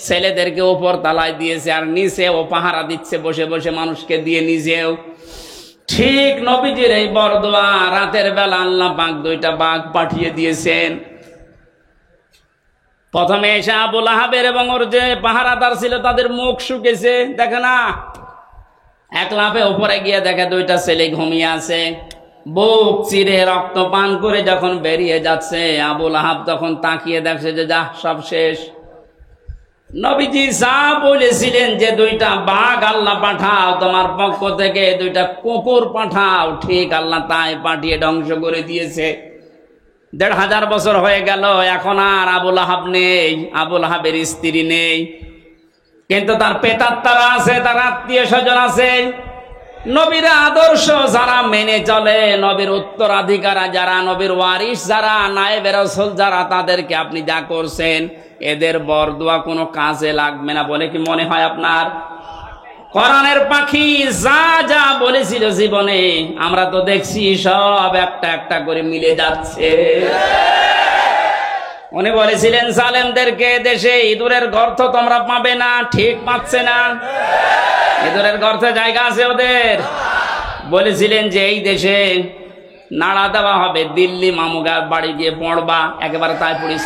ছেলেদেরকে উপর তালায় দিয়েছে, আর নিচে ও পাহারা দিচ্ছে বসে বসে মানুষকে দিয়ে, নিজেও। ঠিক নবীজির এই বরদোয়া রাতের বেলা আল্লাহ পাক দুইটা বাঘ পাঠিয়ে দিয়েছেন। প্রথমে এসে আবুল আহাবের এবং ওর যে পাহারাদার ছিল তাদের মুখ শুকেছে, দেখে না। এক লাফে উপরে গিয়ে দেখে দুইটা ছেলে ঘুমিয়ে আছে। বুক চিরে রক্ত পান করে যখন বেরিয়ে যাচ্ছে, আবুল আহাব তখন তাকিয়ে দেখছে যে যা, সব শেষ। নবীজি যা বলেছিলেন যে দুইটা বাঘ আল্লাহ পাঠাও তোমার পক্ষ থেকে, দুইটা কুকুর পাঠাও, ঠিক আল্লাহ তাই পাঠিয়ে ধ্বংস করে দিয়েছে। ১৫০০ বছর হয়ে গেল, এখন আর আবুল আহাব নেই, আবুল আহাবের স্ত্রী নেই, কিন্তু তার পেতাত্তারা আছে, তার আত্মীয় স্বজন আছে। নবীর আদর্শ যারা মেনে চলে, নবীর উত্তরাধিকারা যারা, নবীর ওয়ারিস যারা, নায়েবে রাসূল যারা, তাদেরকে আপনি যা করছেন, এদের বরদোয়া কোনো কাজে লাগবে না বলে কি মনে হয় আপনার? কোরআনের পাখি যা যা বলেছিল জীবনে, আমরা তো দেখছি সব একটা একটা করে মিলে যাচ্ছে। উনি বলেছিলেন জালেমদেরকে, দেশে ইঁদুরের গর্ত তোমরা পাবে না, ঠিক পাচ্ছে না? ইঁদুরের গর্তে জায়গা আছে ওদের। বলেছিলেন যে এই দেশে নাড়া দেওয়া হবে, দিল্লি মামুগার বাড়ি গিয়ে পড়বা, একেবারে তাই পড়িস।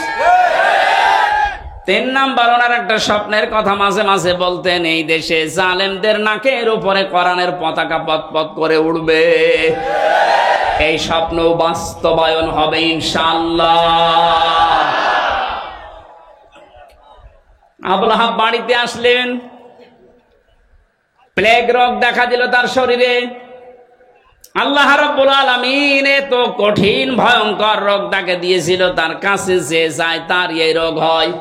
৩ নাম্বার, ওনার একটা স্বপ্নের কথা মাঝে মাঝে বলতেন, এই দেশে জালেমদের নাকের উপরে কোরআনের পতাকা পতপত করে উড়বে। এই স্বপ্ন বাস্তবায়ন হবে ইনশাআল্লাহ। আবুল আহাব বাড়িতে আসলেন, প্লেগ রোগ দেখা দিল তার শরীরে। আল্লাহ রাব্বুল আলামিন তো কঠিন ভয়ঙ্কর রোগ তাকে দিয়েছিল, তার কাছে যে যায় তার এই রোগ হয়।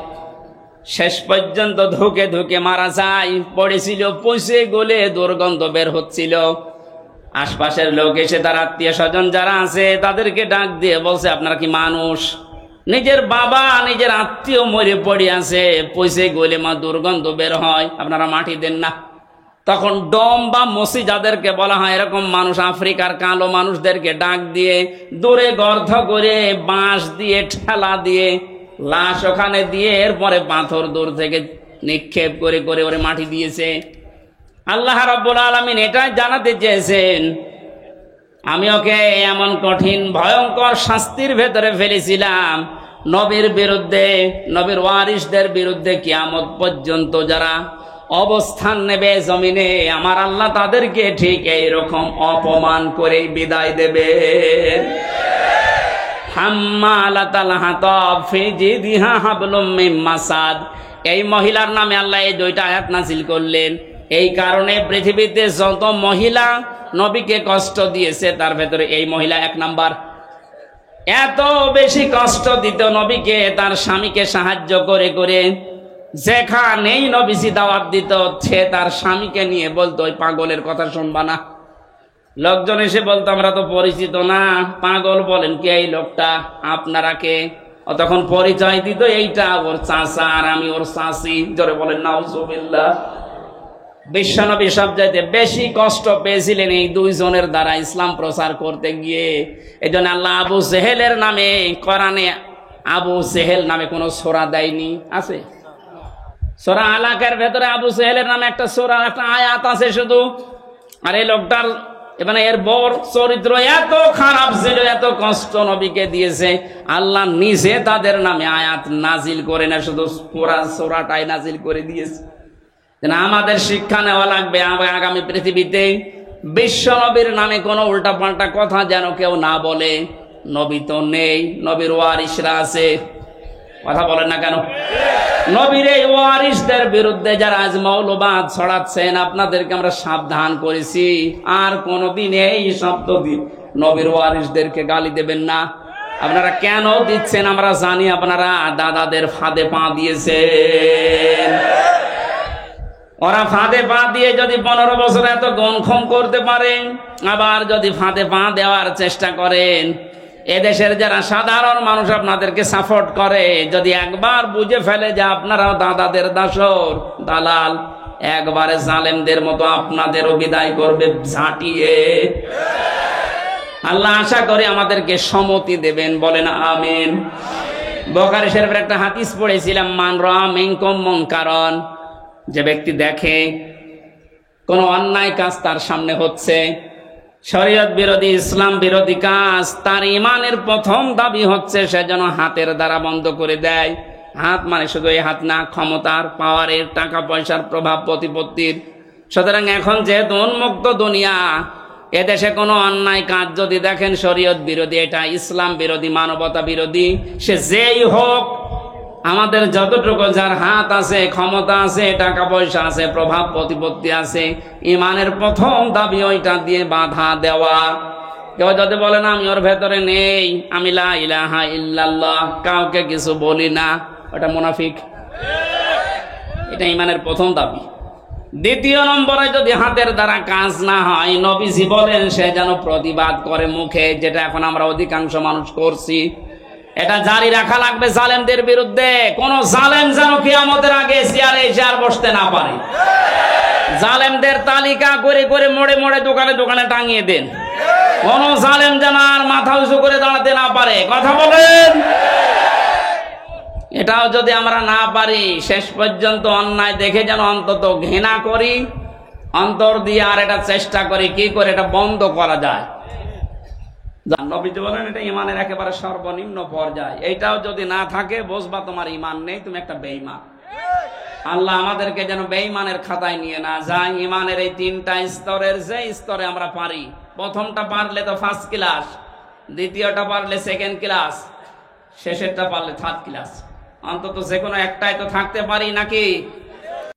শেষ পর্যন্ত ধুকে ধুকে মারা যায়, পড়েছিল, পচে গলে দুর্গন্ধ বের হচ্ছিল। আশপাশের লোক এসে, তার আত্মীয় স্বজন যারা আছে তাদেরকে ডাক দিয়ে বলছে, আপনারা কি মানুষ? নিজের বাবা, নিজের আত্মীয় মরে পড়ে আছে, পচে গলে দুর্গন্ধ বের হয়, আপনারা মাটি দেন না। তখন ডম বা মসি যাদেরকে বলা হয়, এরকম মানুষ, আফ্রিকার কালো মানুষদেরকে ডাক দিয়ে দূরে গর্ত করে বাঁশ দিয়ে ঠেলা দিয়ে লাশ ওখানে দিয়ে, এরপরে পাথর দূর থেকে নিক্ষেপ করে করে ওরে মাটি দিয়েছে। আল্লাহ রাব্বুল আলামিন এটাই জানাতে চেয়েছেন, আমি ওকে এমন কঠিন ভয়ঙ্কর শাস্তির ভেতরে ফেলেছিলাম, নবীর বিরুদ্ধে, নবীর ওয়ারিসদের বিরুদ্ধে কিয়ামত পর্যন্ত যারা অবস্থান নেবে জমিনে, আমার আল্লাহ তাদেরকে ঠিক এইরকম অপমান করে বিদায় দেবে। হাম্মালাতাল হাতাব ফি জিদিহা হাবলুম মিন মাসাদ, এই মহিলার নামে আল্লাহ এই 2টা আয়াত নাযিল করলেন। এই কারণে পৃথিবীতে যত মহিলা নবীকে কষ্ট দিয়েছে তার ভেতরে এই মহিলা 1 নাম্বার। এত বেশি কষ্ট দিত নবীকে, তার স্বামীকে সাহায্য করে করে। যেখানেই নবীজি দাওয়াত দিত, সে তার স্বামীকে নিয়ে বলতো ওই পাগলের কথা শুনবা না। লোকজন এসে বলতো আমরা তো পরিচিত না, পাগল বলেন কি এই লোকটা, আপনারা কে? তখন পরিচয় দিত, এইটা ওর চাচা আর আমি ওর চাচি। জোরে বলেন নাউজুবিল্লাহ। বিশ্বনবী সবচাইতে বেশি কষ্ট পেয়েছিলেন এই 2 জনের দ্বারা ইসলাম প্রচার করতে গিয়ে। এই জন্য আল্লাহ আবু জেহেলের নামে কোরআনে আবু জেহেল নামে কোনো সূরা দেয়নি। আছে সূরা আলাকের ভেতরে আবু জেহেলের নামে একটা সূরা, একটা আয়াত আছে শুধু। আর এই লোকটার মানে এর বর চরিত্র এত খারাপ ছিল, এত কষ্ট নবীকে দিয়েছে, আল্লাহ নিজে তাদের নামে আয়াত নাজিল করে না, শুধু পুরা সূরাটাই নাজিল করে দিয়েছে। আমাদের শিক্ষা নেওয়া লাগবে আগামী পৃথিবীতে বিশ্ব নবীর নামে কোনো উল্টাপাল্টা কথা যেন কেউ না বলে। নবী তো নেই, নবীর ওয়ারিসরা আছে। কথা বলেন না কেন? নবীর এই ওয়ারিসদের বিরুদ্ধে যারা আজ মৌলবাদ ছড়াচ্ছেন, আপনাদেরকে আমরা সাবধান করেছি, আর কোনদিন এই শব্দ দিয়ে নবীর ওয়ারিসদেরকে গালি দেবেন না। আপনারা কেন দিচ্ছেন আমরা জানি, আপনারা দাদাদের ফাঁদে পা দিয়েছেন। ওরা ফাঁদে পা দিয়ে যদি 15 বছর এত গণক্ষম করতে পারেন, আবার যদি ফাঁদে পা দেওয়ার চেষ্টা করেন, এদেশের যারা সাধারণ মানুষ আপনাদেরকে সাপোর্ট করে, যদি একবার বুঝে ফেলে যে আপনারাও দাদাদের দাসর দালাল, একবারে জালেমদের মতো আপনাদেরও বিদায় করবে ঝাঁটিয়ে। আল্লাহ আশা করে আমাদেরকে সম্মতি দেবেন, বলেন আমিন। বুখারী শরীফের একটা হাদিস পড়েছিলাম, মান রা মিনকুম মুনকারান, যে ব্যক্তি দেখে কোন অন্যায় কাজ তার সামনে হচ্ছে, শরীয়ত বিরোধী, ইসলাম বিরোধী কাজ, তার ইমানের প্রথম দাবি হচ্ছে সে যেন হাতের দ্বারা বন্ধ করে দেয়। হাত মানে শুধু এই হাত না, ক্ষমতার, পাওয়ারের, টাকা পয়সার, প্রভাব প্রতিপত্তির। সুতরাং এখন যেহেতু উন্মুক্ত দুনিয়া, এদেশে কোনো অন্যায় কাজ যদি দেখেন শরীয়ত বিরোধী, এটা ইসলাম বিরোধী, মানবতা বিরোধী, সে যেই হোক, আমাদের যতটুকু যার হাত আছে, ক্ষমতা আছে, টাকা পয়সা আছে, প্রভাব প্রতিপত্তি আছে, ইমানের প্রথম দাবি ওইটা দিয়ে বাধা দেওয়া। কেউ যদি বলে না আমি ওর ভেতরে নেই, আমি লা ইলাহা ইল্লাল্লাহ, কাউকে কিছু বলি না, ওটা মুনাফিক। এটা ইমানের প্রথম দাবি। দ্বিতীয় নম্বরে যদি হাতের দ্বারা কাজ না হয়, নবীজি বলেন সে যেন প্রতিবাদ করে মুখে, যেটা এখন আমরা অধিকাংশ মানুষ করছি। এটা জারি রাখা লাগবে জালেমদের বিরুদ্ধে। কোন জালেম যেন কিয়ামতের আগে চেয়ারে এসে আর বসতে না পারে। জালেমদের তালিকা করে করে মোড়ে মোড়ে দোকানে দোকানে টাঙিয়ে দেন। কোন জালেম যেন আর মাথা উঁচু করে দাঁড়াতে না পারে। কথা বলেন। এটাও যদি আমরা না পারি, শেষ পর্যন্ত অন্যায় দেখে যেন অন্তত ঘৃণা করি, অন্তর দিয়ে আর এটা চেষ্টা করি কি করে এটা বন্ধ করা যায়। নবীজি বলেন এটা ইমানের একেবারে সর্বনিম্ন পর্যায়। এইটাও যদি না থাকে, বুঝবা তোমার ইমান নেই, তুমি একটা বেঈমান। আল্লাহ আমাদেরকে যেন বেঈমানের খাতায় নিয়ে না যায়। ইমানের এই 3টা স্তরের যে স্তরে আমরা পারি, প্রথমটা পারলে তো 1st ক্লাস, দ্বিতীয়টা পারলে 2nd ক্লাস, শেষেরটা পারলে 3rd ক্লাস। অন্তত যে কোনো একটাই তো থাকতে পারি নাকি?